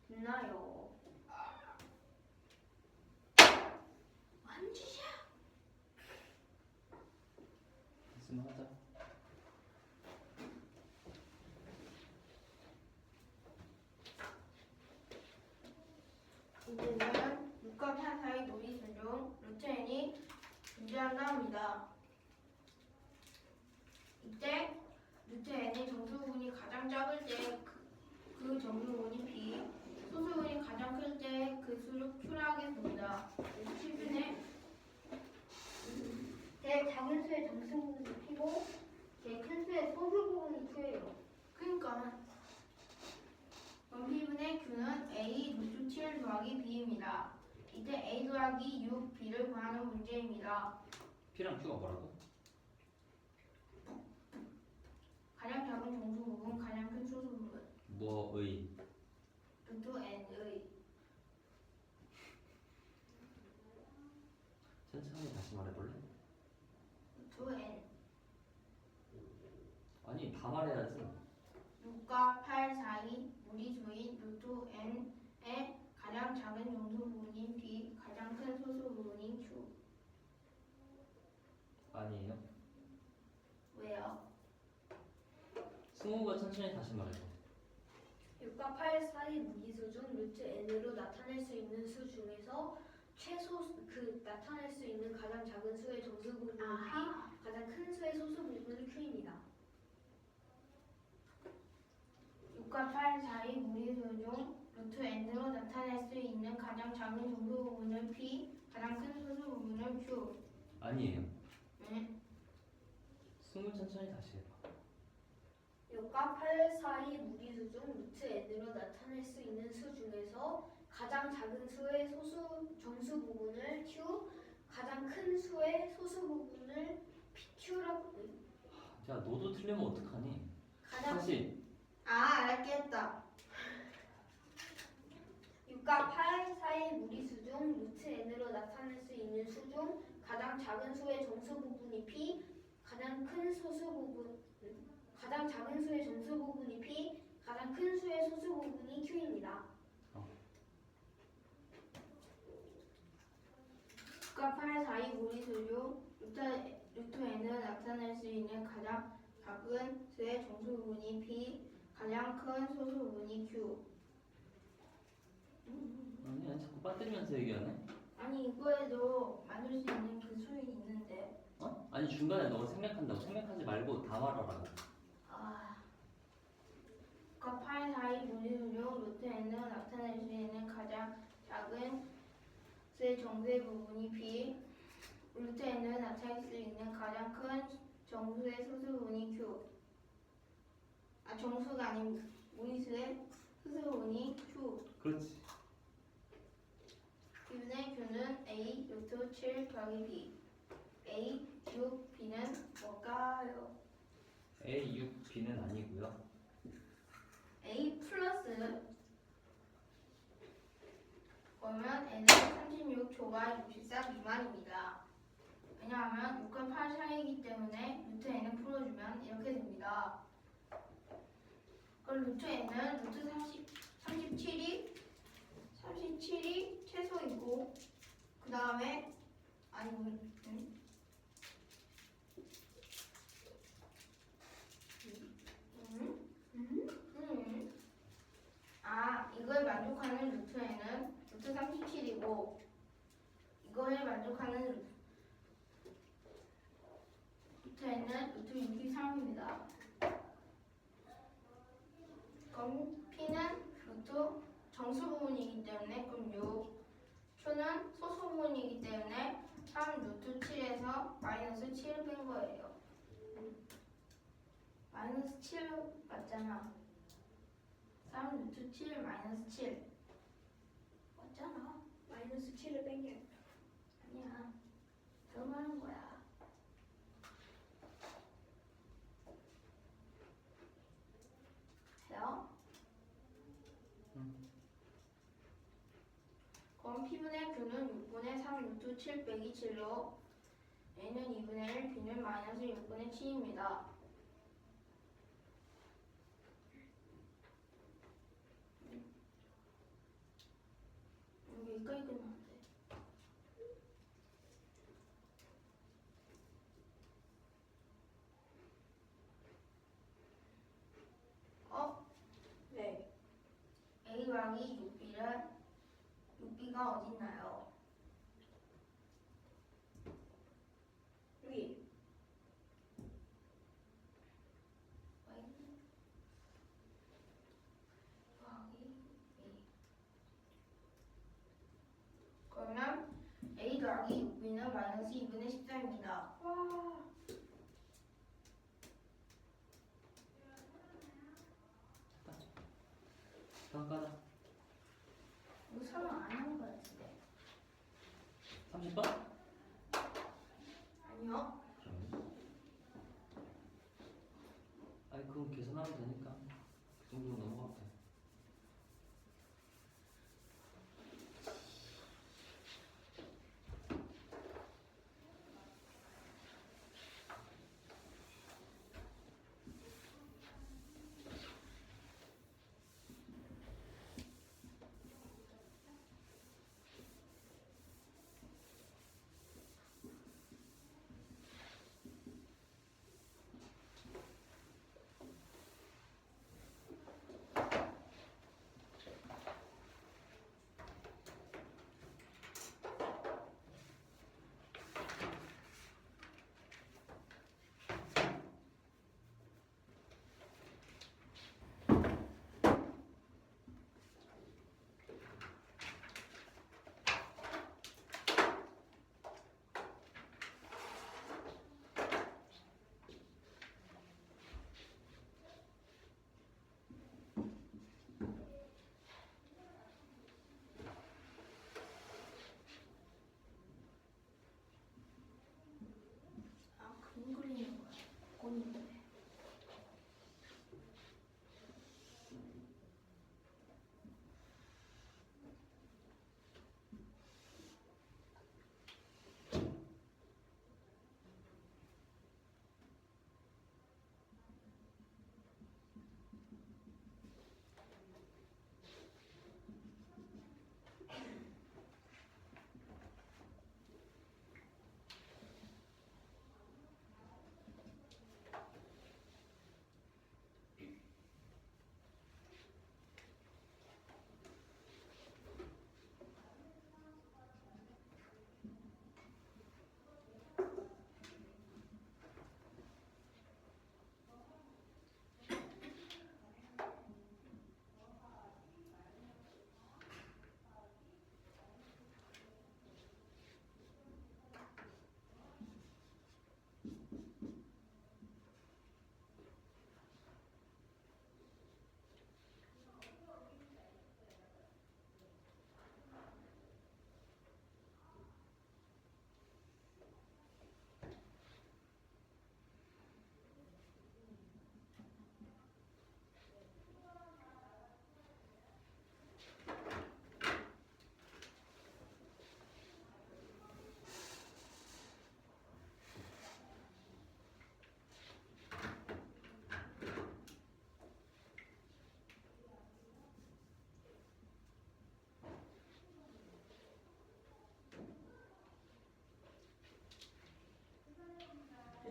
됐나요? 완주샷. 있으면 하자. 이제는 6과 8 사이 무리수 중 루트 n이 존재한다 합니다. 이때 루트 n의 정수분이 가장 작을 때 그 정수분이 b, 소수분이 가장 클 때 그 수를 q라 하겠습니다. 10분의 제일 작은 수의 정수 부분이 P고 제일 큰 수의 소수 부분이 Q예요. 그러니까 그럼 P분의 Q는 A 루트 7 더하기 B입니다. 이때 A 더하기 6, B를 구하는 문제입니다. P랑 Q가 뭐라고? 가장 작은 정수 부분, 가장 큰 소수 부분. 뭐의? 루트 N의 천천히 다시 말해볼래? 루트 N. 아니 다 말해야지. 6과 8 사이 무리수인 루트 N의 가장 작은 정수 부분인 B, 가장 큰 소수 부분인 Q. 아니에요. 왜요? 승우가 천천히 다시 말해줘. 6과 8 사이 무리수 중 루트 n으로 나타낼 수 있는 수 중에서 나타낼 수 있는 가장 작은 수의 정수 부분은 P, 아하. 가장 큰 수의 소수 부분은 Q입니다. 6과 8 사이 무리수 중 루트 n으로 나타낼 수 있는 가장 작은 정수 부분을 P, 가장 큰 소수 부분을 Q. 아니에요. 네. 승우 천천히 다시 해봐. 6과 8 사이 무리수 중 루트 n으로 나타낼 수 있는 수 중에서 가장 작은 수의 정수 부분을 Q, 가장 큰 수의 소수 부분을 PQ라고. 야 너도 틀리면 어떡하니? 가장 다시. 알겠다. 6과 8 사이 무리수 중 루트 n으로 나타낼 수 있는 수 중 가장 작은 수의 정수 부분이 P, 가장 작은 수의 정수 부분이 P, 가장 큰 수의 소수 부분이 Q입니다. 6과 8 사이 무리수 중 루트 n을 나타낼 수 있는 가장 작은 수의 정수 부분이 P, 가장 큰 소수 부분이 Q. 아니 자꾸 빠뜨리면서 얘기하네. 아니 이거에도 만들 수 있는 그 수이 중간에 너무 생략한다고. 생략하지 말고 다 말하라고. 그 파이 사이 무리수중 루트에는 나타낼 수 있는 가장 작은 세 정수의 부분이 B, 루트에는 나타낼 수 있는 가장 큰 정수의 소수분이 Q. 정수가 아닌 무리수의 소수분이 Q. 그렇지. Q분의 Q는 A 루트 7 더하기 B. A, 6, B는 뭘까요? A, 6, B는 아니고요. A 플러스 그러면 N은 36조가 64 미만입니다. 왜냐하면 6과 8 사이이기 때문에 루트 N을 풀어주면 이렇게 됩니다. 그럼 루트 N은 루트 37이 최소이고 그 다음에 이거에 만족하는 루트에는 루트 37이고 이거에 만족하는 루트에는 루트 63입니다. 그럼 P는 루트 정수 부분이기 때문에 그럼 6, Q는 소수 부분이기 때문에 3 루트 7에서 마이너스 7을 뺀 거예요. 마이너스 7 맞잖아. 3 루트 7 마이너스 7 맞잖아. 마이너스 7을 뺀 게 아니야. 들어가는 거야. 해요? 그럼 P분의 Q는 6분의 3 루트 7 빼기 7로 A는 2분의 1, B는 마이너스 6분의 7입니다. 여기까지 끝나면 돼. 네. A 더하기 6B가 어딨나요? 여기. 그러면 A 더하기 6B는 마이너스 2분의 14입니다. 와. 다음 가자. 이거 설명 안 한 거 같은데. 30번? 아니요. 아니 그건 계산하면 되니까 그 정도 넘어가도 돼.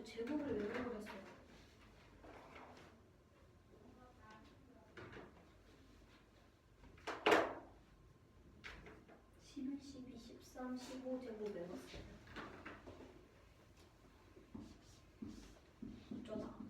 제곱을 왜 물어봤어요? 11, 12, 13, 15 제곱 외웠어요. 어쩌다.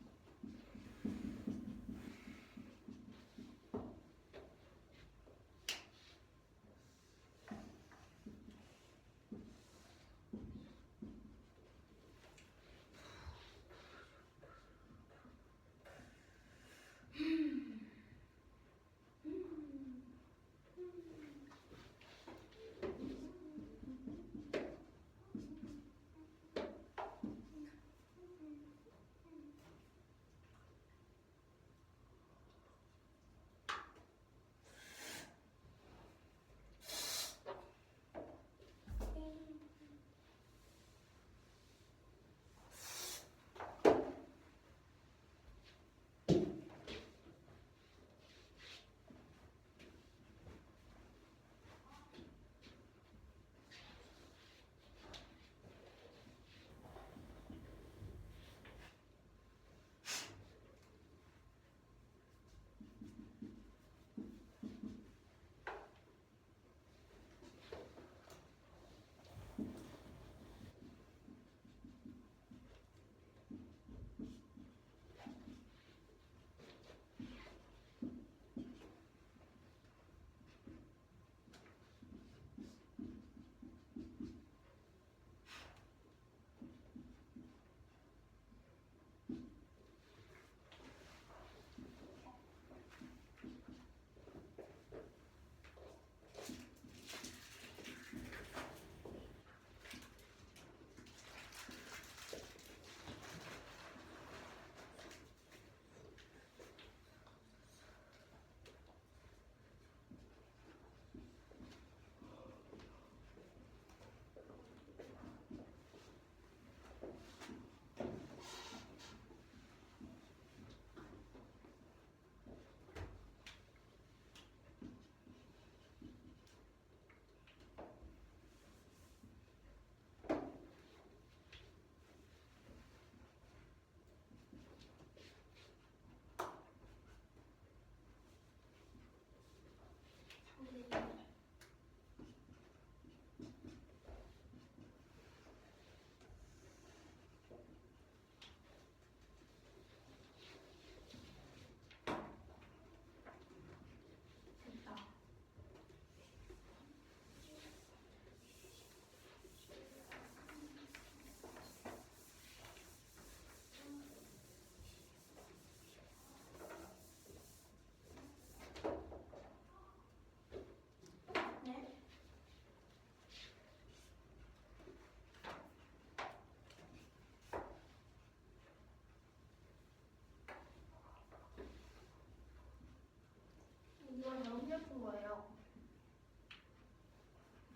이건 너무 예쁜 거예요.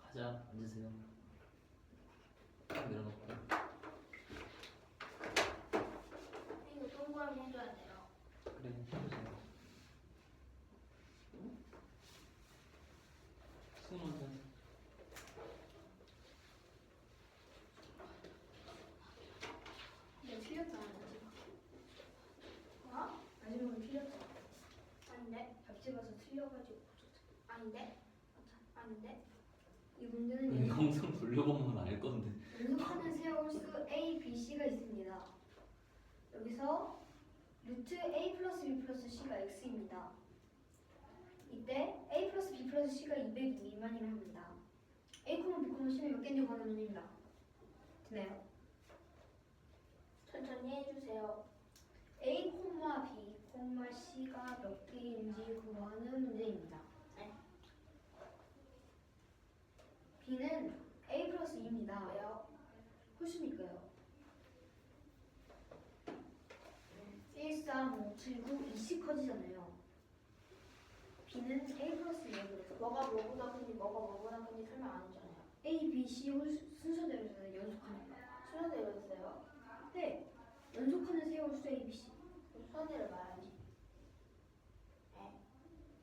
가자, 앉으세요. 딱 내려놓고. 이거 동그라미 해줘야 돼요. 그래, 해보세요. 수문은 근데 틀렸잖아, 마지막. 어? 마지막은 틀렸잖아. 아닌데? 답집에서 틀려가지고. 아닌데? 아닌데? 이 문제는 영상 돌려보면 알 건데. 연속하는 세홀수 A, B, C가 있습니다. 여기서 루트 A 플러스 B 플러스 C가 X입니다. 이때 A 플러스 B 플러스 C가 200 미만이라 합니다. A, B, C는 몇 개인지 구하는 문제입니다. 되나요? 천천히 해주세요. A, B, C가 몇 개인지 구하는 문제입니다. 네. B는 A 플러스 2입니다. 왜요? 홀수니까요. 1, 3, 5, 7, 9, 20 커지잖아요. B는 A 플러스 2로 뭐가 뭐보다 큰지 뭐가 뭐보다 큰지 설명 안 했잖아요. A, B, C 순서대로 연속하니까. 순서대로 했어요. 네, 연속하는 세 홀수 A, B, C. 순서대로 말하지.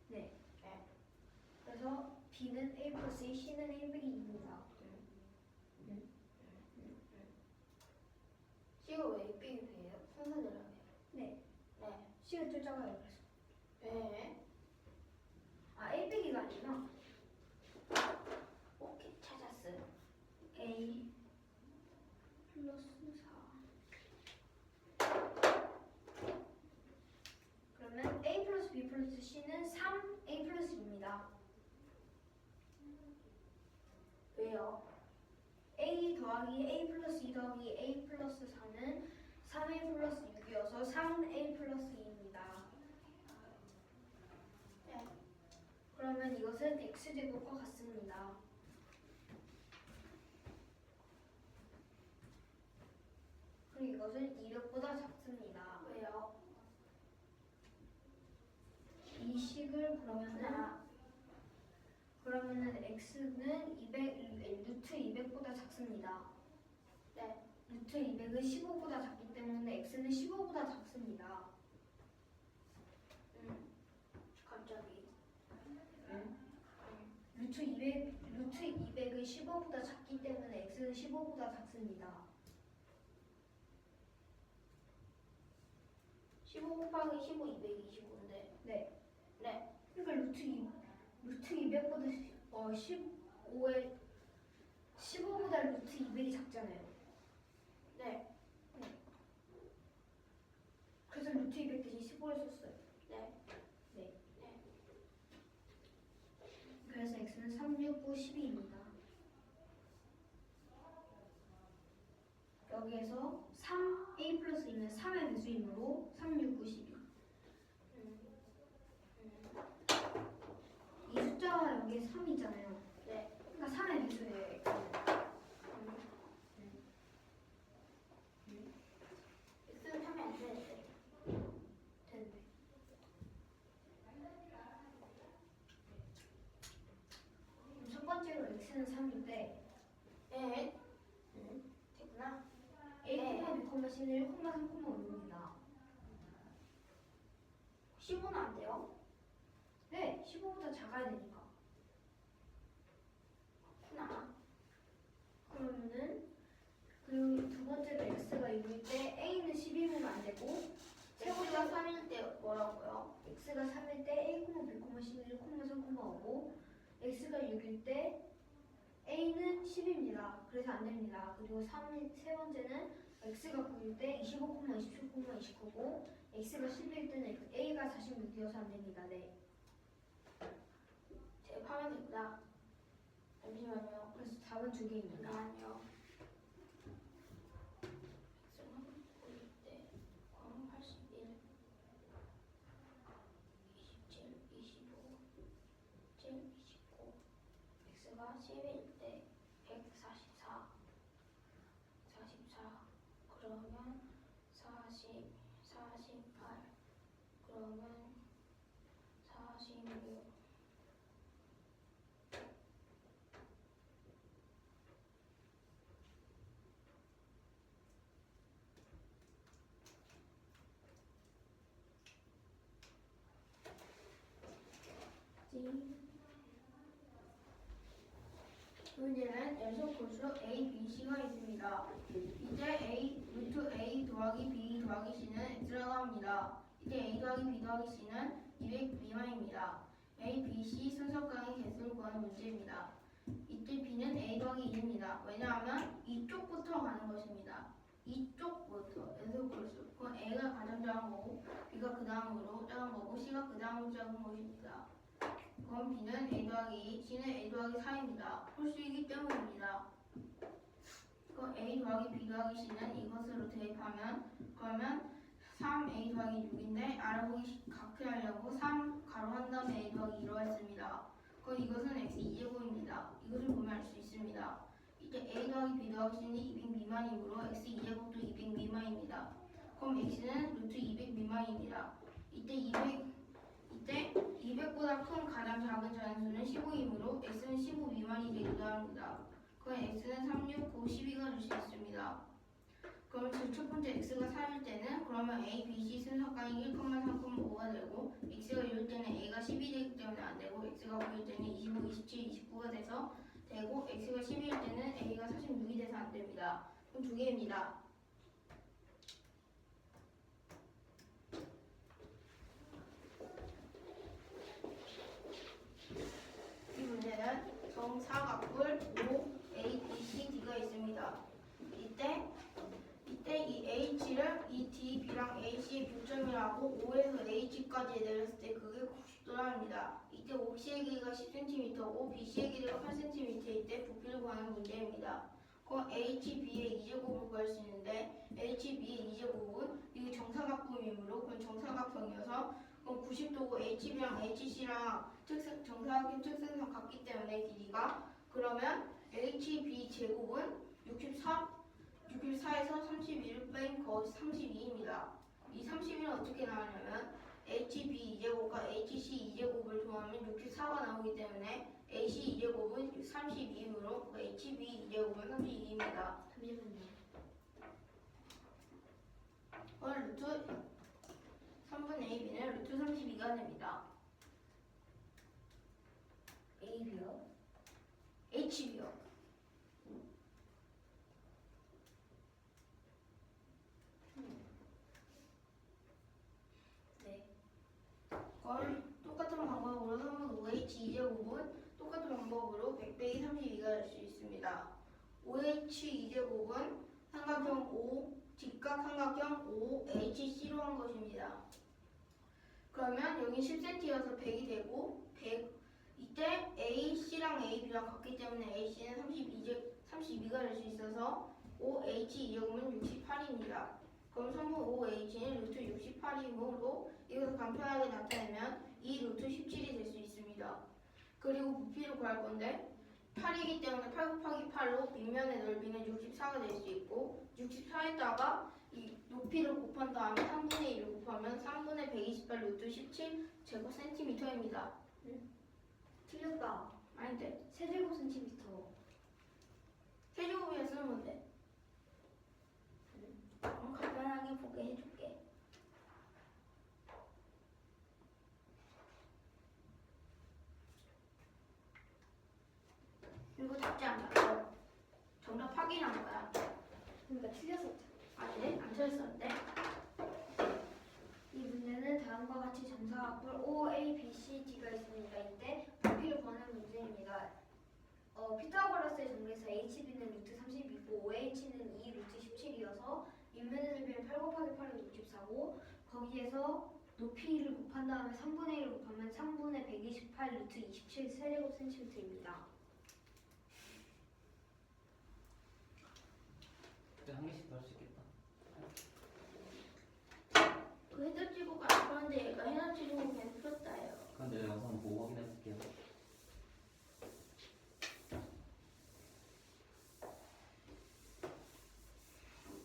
네. 네. 그래서 B는 A 플러스 2, C는 A 빼기 2입니다. C가 왜 순서대로요. 네. 네. C가 좀 작아요. 그래서. 네. 아, A 빼기가 아니라 오케이, 찾았어요. A 플러스 4. 그러면 A 플러스 B 플러스 C는 3A 플러스 B입니다. 왜요? A 더하기 A 플러스 2 더하기 A 플러스 4는 3A 플러스 6이어서 3A 플러스 2입니다. 네. 그러면 이것은 X제곱과 같습니다. 그리고 이것은 200보다 작습니다. 왜요? 이 식을 그러면은 X는 200, 루트 200보다 작습니다. 네. 루트 200은 15보다 작기 때문에 X는 15보다 작습니다. 갑자기. 루트 200은 15보다 작기 때문에 X는 15보다 작습니다. 15 곱하기 15, 225인데. 네. 네. 그러니까 루트 200보다 15에 15보다 루트 200이 작잖아요. 네. 그래서 루트 200 대신 15를 썼어요. 네. 네. 네. 그래서 X는 3, 6, 9, 12입니다. 여기에서 3A 플러스 2는 3의 배수이므로 3, 6, 9, 12. 이 숫자가 여기에 3이 있잖아요. 네. 그러니까 3의 배수예요. X는 하면 안 되는데. 되는데. 첫 번째로 X는 3인데 네. 됐구나. A, 네. B, C는 1, 3, 5입니다. 15는 안 돼요? 네, 15보다 작아야 되니까. 그렇구나. 그러면은 그리고 두 번째로 X가 6일 때 A는 12보면 안 되고 X가 3일 때 뭐라고요? X가 3일 때 A, B, C는 1, 3, 5고 X가 6일 때 A는 10입니다. 그래서 안 됩니다. 그리고 세 번째는 X가 9일 때 25, 27, 29고 X가 10일 때는 A가 46이어서 안 됩니다. 네. 대입하면 됐구나. 잠시만요. 그래서 답은 두 개입니다. 잠시만요. X는 9일 때 81, 27, 25, 7, 29. X가 10일 때 144, 44. 그러면 40, 48. 그러면 46. 문제는 연속 골수 A, B, C가 있습니다. 이제 루트 A 더하기 B 더하기 C는 X라고 합니다. 이제 A 더하기 B 더하기 C는 200 미만입니다. A, B, C 순서강의 개수를 구하는 문제입니다. 이때 B는 A 더하기 2입니다. 왜냐하면 이쪽부터 가는 것입니다. 이쪽부터 연속 골수. 그건 A가 가장 작은 거고 B가 그 다음으로 작은 거고 C가 그 다음으로 작은 것입니다. 그럼 B는 A 더하기 2, C는 A 더하기 4입니다. 홀수이기 때문입니다. 그럼 A 더하기 B 더하기 C는 이것으로 대입하면 그러면 3A 더하기 6인데 알아보기 갖게 하려고 3 가로 한 다음에 A 더하기 2로 했습니다. 그럼 이것은 X 2제곱입니다. 이것을 보면 알 수 있습니다. 이때 A 더하기 B 더하기 C는 200 미만이므로 X 2제곱도 200 미만입니다. 그럼 X는 루트 200 미만입니다. 이때 200보다 큰 가장 작은 자연수는 15이므로 X는 15 미만이 되기도 합니다. 그럼 X는 3, 6, 9, 12가 될 수 있습니다. 그럼 첫 번째 X가 4일 때는 그러면 A, B, C 순서강이 1, 3, 5가 되고 X가 6일 때는 A가 10이 되기 때문에 안 되고 X가 9일 때는 25, 27, 29가 돼서 되고 X가 12일 때는 A가 46이 돼서 안 됩니다. 그럼 두 개입니다. H를 이 D, B랑 AC의 교점이라고 O에서 H까지 내렸을 때 그게 90도랍니다. 이때 OC의 길이가 10cm고 BC의 길이가 8cm일 때 부피를 구하는 문제입니다. 그럼 HB의 이제곱을 구할 수 있는데 HB의 이제곱은 이게 정사각형이므로 그건 정사각형이어서 그럼 90도고 HB랑 HC랑 정사각형 특성상 같기 때문에 길이가 그러면 HB 제곱은 64에서 32를 빼인 거의 32입니다. 이 32는 어떻게 나오냐면 HB 2제곱과 HC 2제곱을 더하면 64가 나오기 때문에 AC 2제곱은 32이므로 HB 2제곱은 32입니다. 잠시만요. 루트 3분의 AB는 루트 32가 됩니다. A비요? HB요. 네. 그걸 똑같은 방법으로 3분 5H 2제곱은 똑같은 방법으로 100배기 32가 될 수 있습니다. 5H 2제곱은 삼각형 O, 직각 삼각형 OHC로 한 것입니다. 그러면 여기 10cm여서 100이 되고 100 이때 AC랑 AB랑 같기 때문에 AC는 32가 될 수 있어서 OH 2제곱은 68입니다. 그럼 3분 5H는 루트 68이므로 이것을 간편하게 나타내면 2 루트 17이 될 수 있습니다. 그리고 부피를 구할 건데 8이기 때문에 8 곱하기 8로 빗면의 넓이는 64가 될 수 있고 64에다가 이 높이를 곱한 다음에 3분의 1을 곱하면 3분의 128 루트 17 제곱센티미터입니다. 틀렸다. 아닌데 세제곱 센티미터. 세제곱이라 쓰는 건데 간단하게 보게 해줄게. 이거 답지 않나요? 정답 확인한 거야. 그러니까 틀렸었죠. 아닌데? 안 틀렸었는데? 이 문제는 다음과 같이 정사각뿔 OABCD가 있습니다. 이때 부피를 구하는 문제입니다. 피타고라스의 정리에서 HB는 루트 32고 OH는 2 루트 17이어서 밑면의 넓이는 8 곱하기 8은 64고 거기에서 높이를 곱한 다음에 3분의 1을 곱하면 3분의 128 루트 27 세제곱 센티미터입니다. 그때 한 개씩 더 할 수 있겠다. 그 해답 지구가 안 풀었는데 얘가 해답 지구가 그냥 풀었다예요. 근데 내가 영상 보고 확인해 볼게요.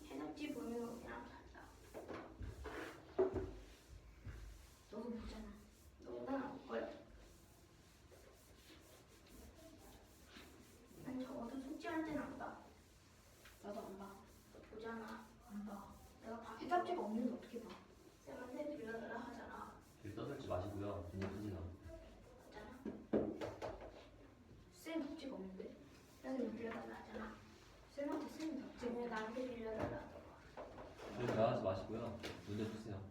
해답지 보는 거 그냥 봤다. 너도 보잖아. 너보다 나올걸? 난 적어도 숙제할 땐 안 봐. 나도 안 봐. 너 보잖아. 안 봐. 내가 봤어. 해답지가 없는데 어떻게 봐? 쌤한테 빌려달라 하잖아. 길 떠들지 마시고요. 눈이 크지나. 맞잖아. 쌤 답지가 없는데? 쌤한테 빌려달라 하잖아. 쌤한테 쌤 답지 쌤이 없는데? 나한테 빌려달라 하더라. 길 대화하지 마시고요. 문제 푸세요.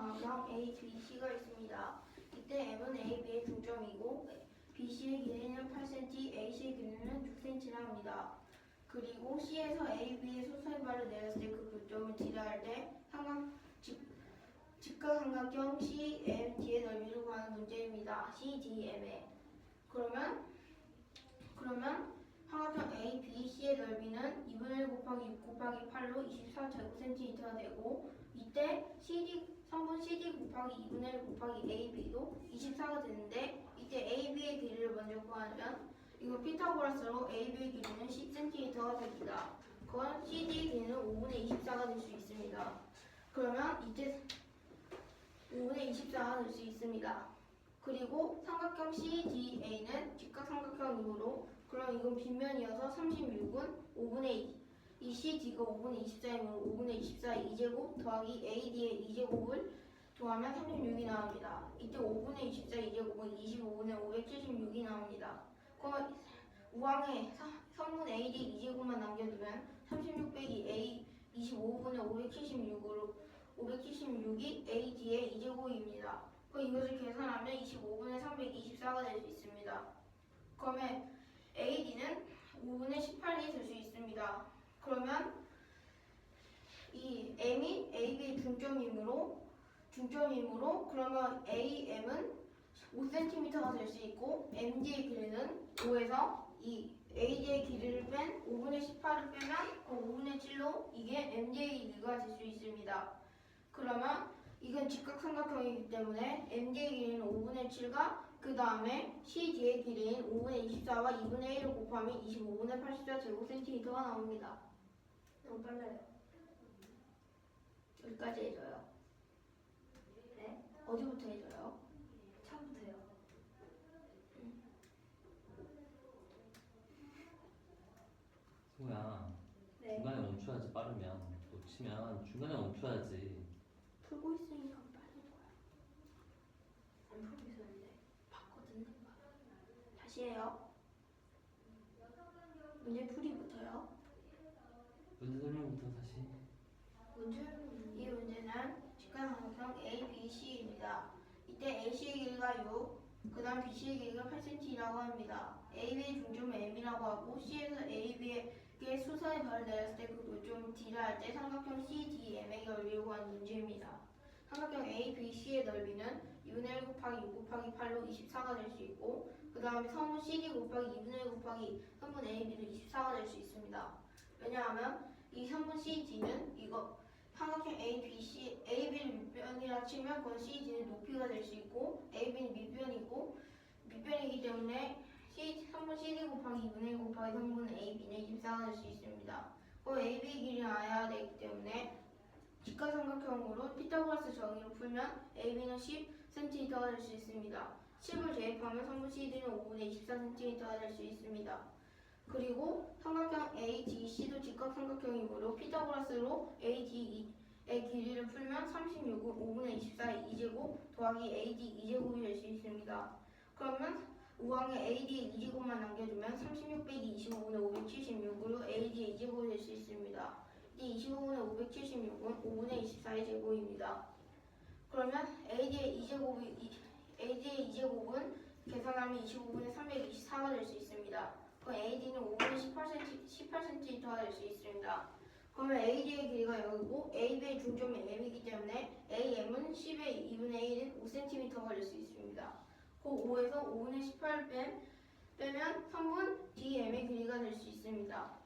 삼각형 A, B, C가 있습니다. 이때 M은 A, B의 중점이고 BC의 길이는 8cm, AC의 길이는 6cm라 합니다. 그리고 C에서 A, B의 수선발을 내렸을 때 그 교점을 D라 할 때 직각삼각형 CMD의 넓이를 구하는 문제입니다. CDM의 그러면 삼각형 A, B, C의 넓이는 2분의 1 곱하기 6 곱하기 8로 24제곱cm가 되고 이때 성분 CD 곱하기 2분의 1 곱하기 A, B도 24가 되는데 이때 A, B의 길이를 먼저 구하면 이거 피타고라스로 A, B의 길이는 10cm가 됩니다. 그건 CD의 길이는 5분의 24가 될 수 있습니다. 그러면 이때 5분의 24가 될 수 있습니다. 그리고 삼각형 CDA는 직각삼각형이므로 그럼 이건 빗면이어서 36은 5분의 2. 이 CD가 5분의 24이므로 5분의 24 2제곱 더하기 AD의 2제곱을 더하면 36이 나옵니다. 이때 5분의 24 2제곱은 25분의 576이 나옵니다. 그럼 우항에 성분 AD 2제곱만 남겨두면 36 빼기 A 25분의 576이 AD의 2제곱입니다. 그럼 이것을 계산하면 25분의 324가 될 수 있습니다. 그러면 AD는 5분의 18이 될 수 있습니다. 그러면 이 M이 AB의 중점이므로 그러면 AM은 5cm가 될 수 있고 MD의 길이는 5에서 2 AD의 길이를 뺀 5분의 18을 빼면 그 5분의 7로 이게 MD의 길이가 될 수 있습니다. 그러면 이건 직각삼각형이기 때문에 MD의 길이는 5분의 7과 그 다음에 CD의 길이인 5분의 24와 2분의 1을 곱하면 25분의 84제곱cm가 나옵니다. 너무 빨라요. 여기까지 해줘요. 네? 어디부터 해줘요? 처음부터요. 승우야, 네. 중간에 멈춰야지. 빠르면 놓치면 중간에 멈춰야지. 풀고 있으니까 빠른 거야. 안 풀고 있었는데. 봤거든. 다시 해요. 문제 풀이부터요. 문제 설명부터 다시. 이 문제는 직각삼각형 A, B, C입니다. 이때 AC의 길이가 6, 그 다음 BC의 길이가 8cm라고 합니다. AB의 중점은 M이라고 하고 C에서 AB에게 수선의 발을 내렸을 때 그 교점을 D라 할 때 삼각형 CDM의 넓이를 구하는 문제입니다. 삼각형 A, B, C의 넓이는 2분의 1 곱하기 6 곱하기 8로 24가 될 수 있고 그 다음에 성분 CD 곱하기 2분의 1 곱하기 성분 AB도 24가 될 수 있습니다. 왜냐하면 이 성분 CD는 이거 삼각형 A, B, C, AB를 밑변이라 치면 그건 CD는 높이가 될 수 있고 AB는 밑변이기 때문에 성분 CD 곱하기 2분의 1 곱하기 성분 AB는 24가 될 수 있습니다. 그 AB 길이를 알아야 되기 때문에 직각삼각형으로 피타고라스 정의로 풀면 AB는 10cm가 될 수 있습니다. 10을 대입하면 성분 CD는 5분의 24cm가 될 수 있습니다. 그리고 삼각형 ADC도 직각삼각형이므로 피타고라스로 AD의 길이를 풀면 36은 5분의 24 2제곱 더하기 AD 2제곱이 될 수 있습니다. 그러면 우항에 AD의 2제곱만 남겨주면 36 빼기 25분의 576으로 AD의 2제곱이 될 수 있습니다. 이 25분의 576은 5분의 24의 제곱입니다. 그러면 AD의 2제곱은 계산하면 25분의 324가 될 수 있습니다. 그럼 AD는 5분의 18cm가 될 수 있습니다. 그러면 AD의 길이가 여기고 AB의 중점이 M이기 때문에 AM은 10의 2분의 1인 5cm가 될 수 있습니다. 그 5에서 5분의 18을 빼면 성분 DM의 길이가 될 수 있습니다.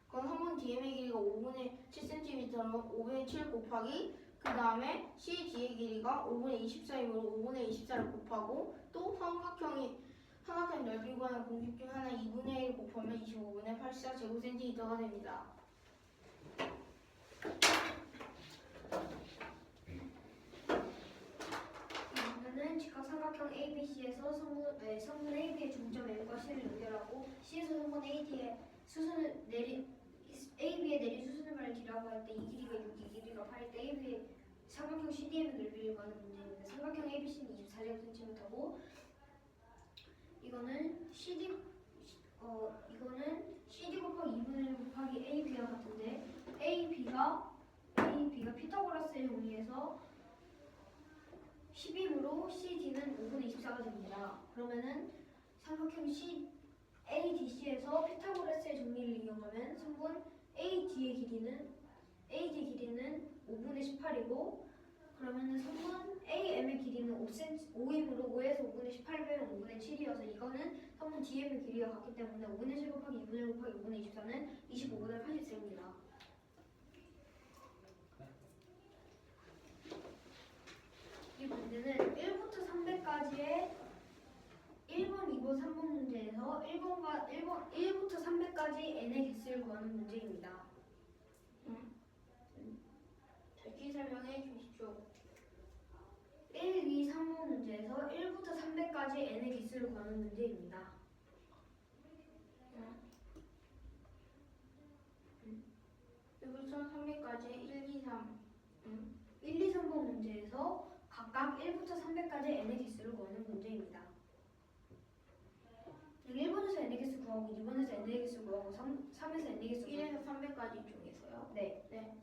그럼 성분 DM의 길이가 5분의 7cm로 5분의 7 곱하기 그 다음에 CD의 길이가 5분의 24이므로 5분의 24를 곱하고 또 삼각형 넓이 구하는 공식 중 하나 2분의 1 곱하면 25분의 84제곱cm가 됩니다. 이거는 직각삼각형 ABC에서 성분 AB의 중점 M과 C를 연결하고 C에서 성분 AB에 내린 수순의 발을 D라고 할 때 이 길이가 6, 이 길이가 8일 때 AB의 삼각형 CDM의 넓이를 구하는 문제입니다. 삼각형 ABC는 24제곱cm고 이거는 CD 곱하기 2분의 1 곱하기 AB와 같은데 AB가 피타고라스에 의해서 10이므로 CD는 5분의 24가 됩니다. 그러면은 삼각형 ADC에서 피타고라스의 정리를 이용하면 성분 AD의 길이는 5분의 18이고 그러면은 성분 AM의 길이는 5이므로 5에서 5분의 18 빼면 5분의 7이어서 이거는 성분 DM의 길이가 같기 때문에 5분의 7 곱하기 2분의 1 곱하기 5분의 24는 25분의 84입니다. 이 문제는 1부터 300까지의 1번, 2번, 3번 문제에서 1부터 300까지 n의 개수를 구하는 문제입니다. 다시 설명해 주십시오. 1, 2, 3번 문제에서 1부터 300까지 n의 개수를 구하는 문제입니다. 1부터 300까지 1, 2, 3. 1, 2, 3번 문제에서 각각 1부터 300까지 n의 개수를 구하는 문제입니다. 1번에서 n의 개수 구하고 2번에서 n의 개수 구하고 3에서 n의 개수 구하고 1에서 300까지 중에서요. 네. 네.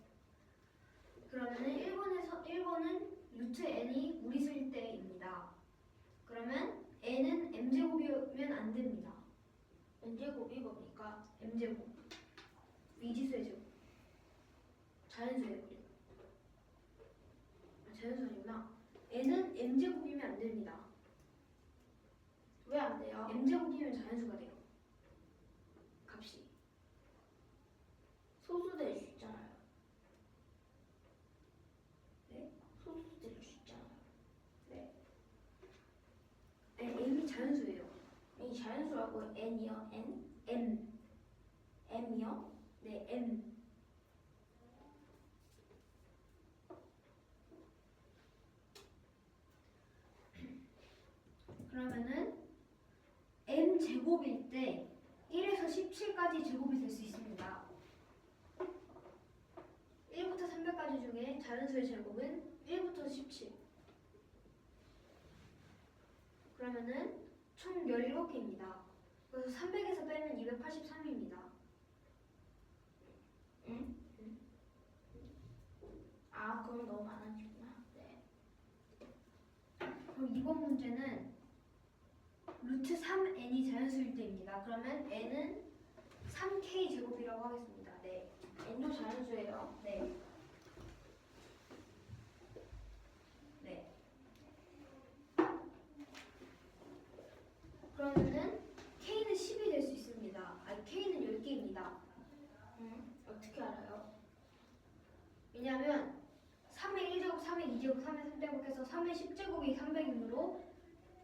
그러면은 1번은 루트 n이 무리수일 때입니다. 그러면 n은 m제곱이면 안 됩니다. n제곱이 뭡니까? m제곱. 미지수의 제곱. 자연수예요. 자연수 아니구나. n은 m제곱이면 안 됩니다. 왜 안 돼요? m제곱이면 자연수가 돼요. 값이. 소수 될 수 있잖아요. 네? 소수 될 수 있잖아요. m이 자연수예요. 이 자연수라고 n이요? m. m이요? 네, m. 그러면은 m 제곱일 때 1에서 17까지 제곱이 될 수 있습니다. 1부터 300까지 중에 자연수의 제곱은 1부터 17. 그러면은 총 17개입니다. 그래서 300에서 빼면 283입니다. 아, 그럼 너무 많아지구나. 네. 그럼 이번 문제는 루트 3n이 자연수일 때입니다. 그러면 n은 3k 제곱이라고 하겠습니다. 네. n도 자연수예요. 네. 네. 그러면은 k는 10이 될 수 있습니다. 아니 k는 10개입니다. 어떻게 알아요? 왜냐하면 3의 1제곱, 3의 2제곱, 3의 3제곱 해서 3의 10제곱이 300이므로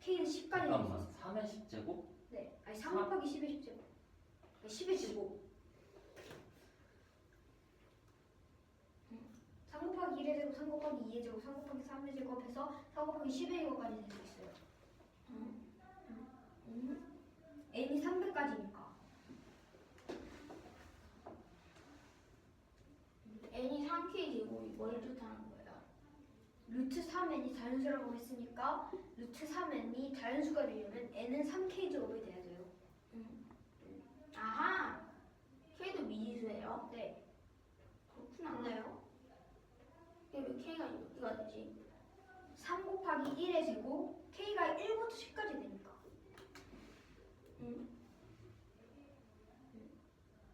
k는 10까지 될 수 잠깐만. 있어요. 3의 10제곱? 네. 아니 3 곱하기 10의 10제곱. 10의 제곱. 3 곱하기 1의 제곱, 3 곱하기 2의 제곱, 3 곱하기 3의 제곱 해서 4 곱하기 10의 제곱까지 될 수 있어요. n이 300까지니까. n이 3k 제곱이 뭘 뜻하는 거예요? 루트 3n이 자연수라고 했으니까 루트 3n이 자연수가 되려면 n은 3k 제곱이 돼야 돼요. 아하! k도 미지수예요? 네. 그렇구나. 맞나요? 근데 왜 k가 이렇게가 되지? 3 곱하기 1의 제곱 k가 1부터 10까지 되니까.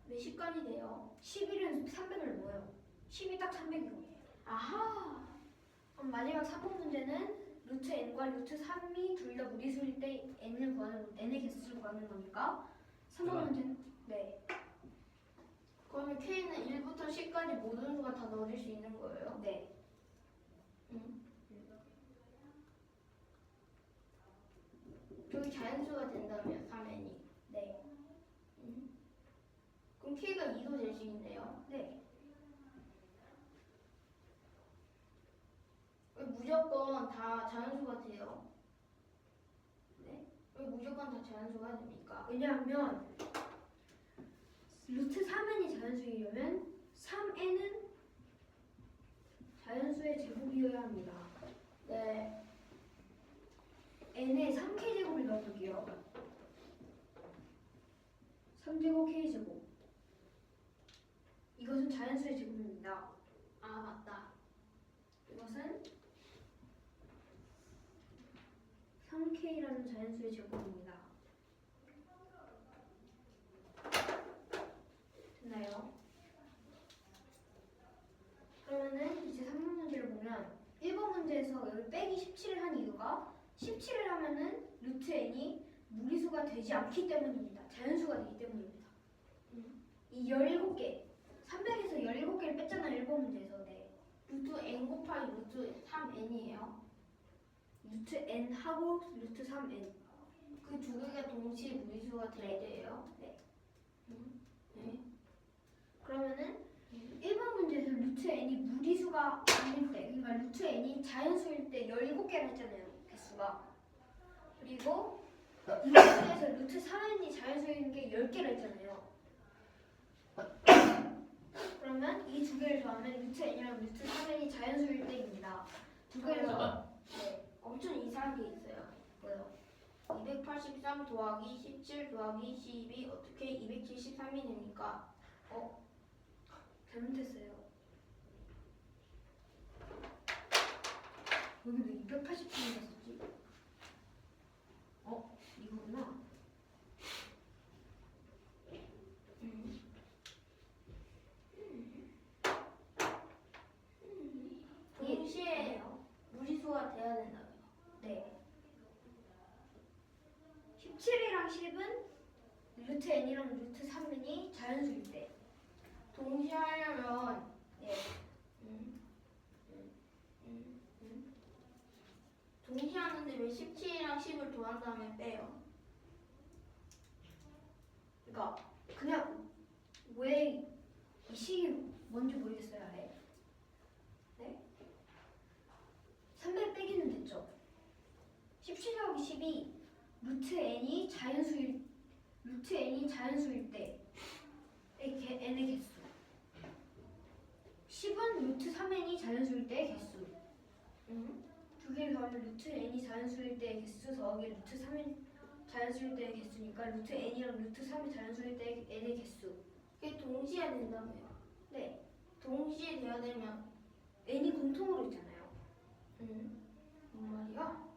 몇 시간이 돼요? 11은 300을 넣어요. 10이 딱 300이거든요. 아하! 그럼 마지막 3번 문제는 루트 n과 루트 3이 둘 다 무리수일 때 n의 개수를 구하는 거니까 3번 문제는 네. 그러면 k는 1부터 10까지 모든 수가 다 넣어줄 수 있는 거예요? 네. 저기 자연수가 된다면 3n이. 네. 그럼 k가 2도 될 수 있네요. 네. 왜 무조건 다 자연수가 돼요? 네. 왜 무조건 다 자연수가 됩니까? 왜냐하면 루트 3n이 자연수이려면 3n은 자연수의 제곱이어야 합니다. 네. n에 3k 제곱을 넣어볼게요. 3제곱 k 제곱. 이것은 자연수의 제곱입니다. 아, 맞다. 이것은 3k라는 자연수의 제곱입니다. 됐나요? 그러면은 이제 3번 문제를 보면 1번 문제에서 여기 빼기 17을 한 이유가 17을 하면은 루트 n이 무리수가 되지 않기 때문입니다. 자연수가 되기 때문입니다. 이 17개 300에서 17개를 뺐잖아요. 1번 문제에서. 네. 루트 n 곱하기 루트 3n이에요. 루트 n 하고 루트 3n. 그 두 개가 동시에 무리수가 될 때예요. 네. 네. 그러면은 1번 문제에서 루트 n이 무리수가 아닐 때, 그러니까 루트 n이 자연수일 때 17개를 했잖아요. 개수가. 그리고 이 문제에서 루트 3n이 자연수인 게 10개를 했잖아요. 그러면 이 두 개를 더하면 루트 n이랑 루트 3n이 자연수일 때입니다. 두 개를 더하면 네. 엄청 이상한 게 있어요. 뭐요? 283 더하기 17 더하기 12 어떻게 273이 됩니까? 잘못했어요. 여기 왜 280분이 갔었지? 이거구나. 동시에 무리수가 돼야 된다고요. 네. 17이랑 10은 루트 n이랑 루트 3n이 자연수일 때. 동시에 하려면 네. 동시에 하는데 왜 17이랑 10을 더한 다음에 빼요? 그러니까 그냥 왜 이 식이 뭔지 모르겠어요. 아예. 네? 300 빼기는 됐죠. 17 더하기 10이 루트 n이 자연수일 때 n의 개수. 10은 루트 3n이 자연수일 때의 개수. 두 개를 더하면 루트 n이 자연수일 때의 개수 더하기 루트 3이 자연수일 때의 개수니까 루트 n이랑 루트 3이 자연수일 때의 n의 개수. 그게 동시에 된다며요. 네. 동시에 돼야 되면 n이 공통으로 있잖아요. 뭔 말이야?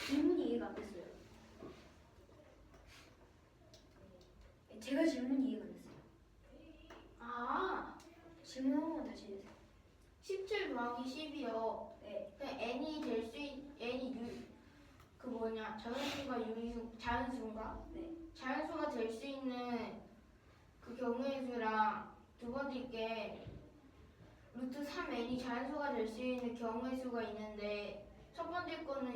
질문이 이해가 안 됐어요. 제가 질문이 이해가 안 됐어요. 아, 질문 한 번만 다시 해주세요. 17 더하기 10이요. 네. 그 n이 될 수 그 뭐냐 자연수가 유리수 자연수인가? 네. 자연수가 될 수 있는 그 경우의 수랑 두 번째 게 루트 3n이 자연수가 될 수 있는 경우의 수가 있는데 첫 번째 거는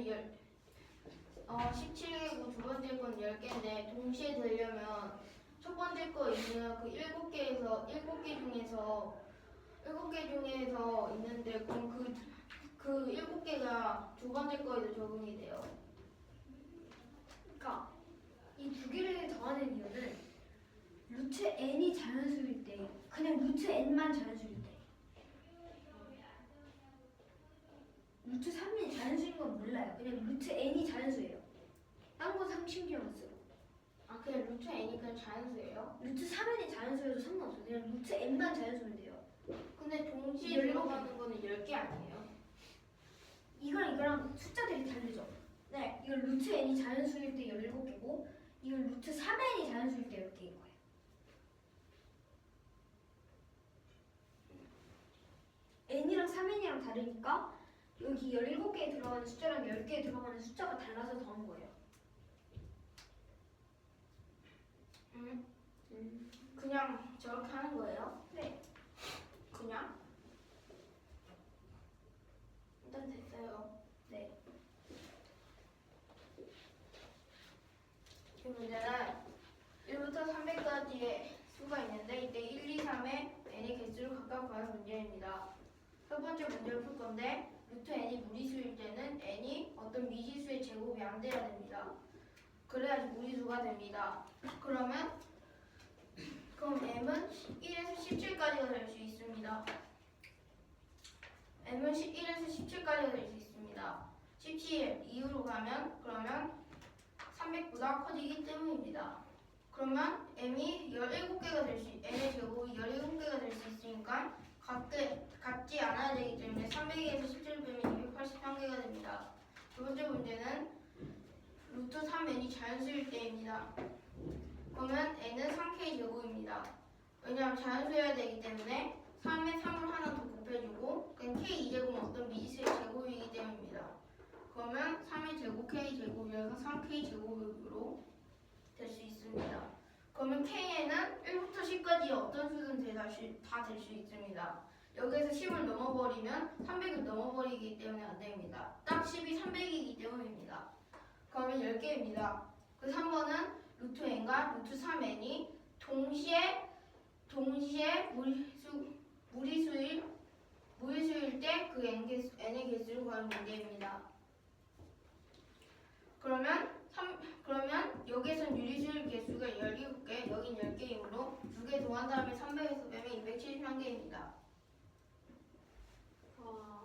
17개고 두 번째 건 10개인데 동시에 되려면 첫 번째 거 있는 그 7개 중에서 있는데 그럼 그 7개가 두 번째 거에도 적용이 돼요. 그러니까 이 두 개를 더하는 이유는 루트 n이 자연수일 때, 그냥 루트 n만 자연수일 때. 루트 3이 자연수인 건 몰라요. 그냥 루트 n이 자연수예요. 딴 건 상심비만 쓰고. 아 그냥 루트 n이 그냥 자연수예요? 루트 3n이 자연수여도 상관없어요. 그냥 루트 n만 자연수면 돼요. 근데 동시에 17개. 들어가는 거는 10개 아니에요? 이거랑 숫자들이 다르죠? 네. 이건 루트 n이 자연수일 때 17개고 이건 루트 3n이 자연수일 때 10개인 거예요. n이랑 3n이랑 다르니까 여기 17개에 들어가는 숫자랑 10개에 들어가는 숫자가 달라서 더한 거예요. 그냥 저렇게 하는 거예요? 네. 그냥? 일단 됐어요. 네. 이 문제는 1부터 300까지의 수가 있는데 이때 1, 2, 3의 n의 개수를 각각 구하는 문제입니다. 첫 번째 문제를 풀 건데 루트 n이 무리수일 때는 n이 어떤 미지수의 제곱이 안 돼야 됩니다. 그래야지 무리수가 됩니다. 그럼 m은 1에서 17까지가 될 수 있습니다. m은 1에서 17까지가 될 수 있습니다. 17 이후로 가면 그러면 300보다 커지기 때문입니다. 그러면 m이 17개가 될 수, n의 제곱이 17개가 될 수 있으니까 같지 않아야 되기 때문에 300에서 17 빼면 283개가 됩니다. 두 번째 문제는 루트 3n이 자연수일 때입니다. 그러면 n은 3k 제곱입니다. 왜냐하면 자연수여야 되기 때문에 3에 3을 하나 더 곱해주고 그냥 k 2제곱은 어떤 미지수의 제곱이기 때문입니다. 그러면 3의 제곱 k 제곱이어서 3k 제곱으로 될 수 있습니다. 그러면 k에는 1부터 10까지 어떤 수든 다 될 수 있습니다. 여기에서 10을 넘어버리면 300을 넘어버리기 때문에 안 됩니다. 딱 10이 300이기 때문입니다. 그러면 10개입니다. 그 3번은 루트 n과 루트 3n이 동시에 무리수일 때 그 n의 개수를 구하는 문제입니다. 그러면 여기에선 유리수일 개수가 17개, 여긴 10개이므로 2개 더한 다음에 300에서 빼면 271개입니다. 와.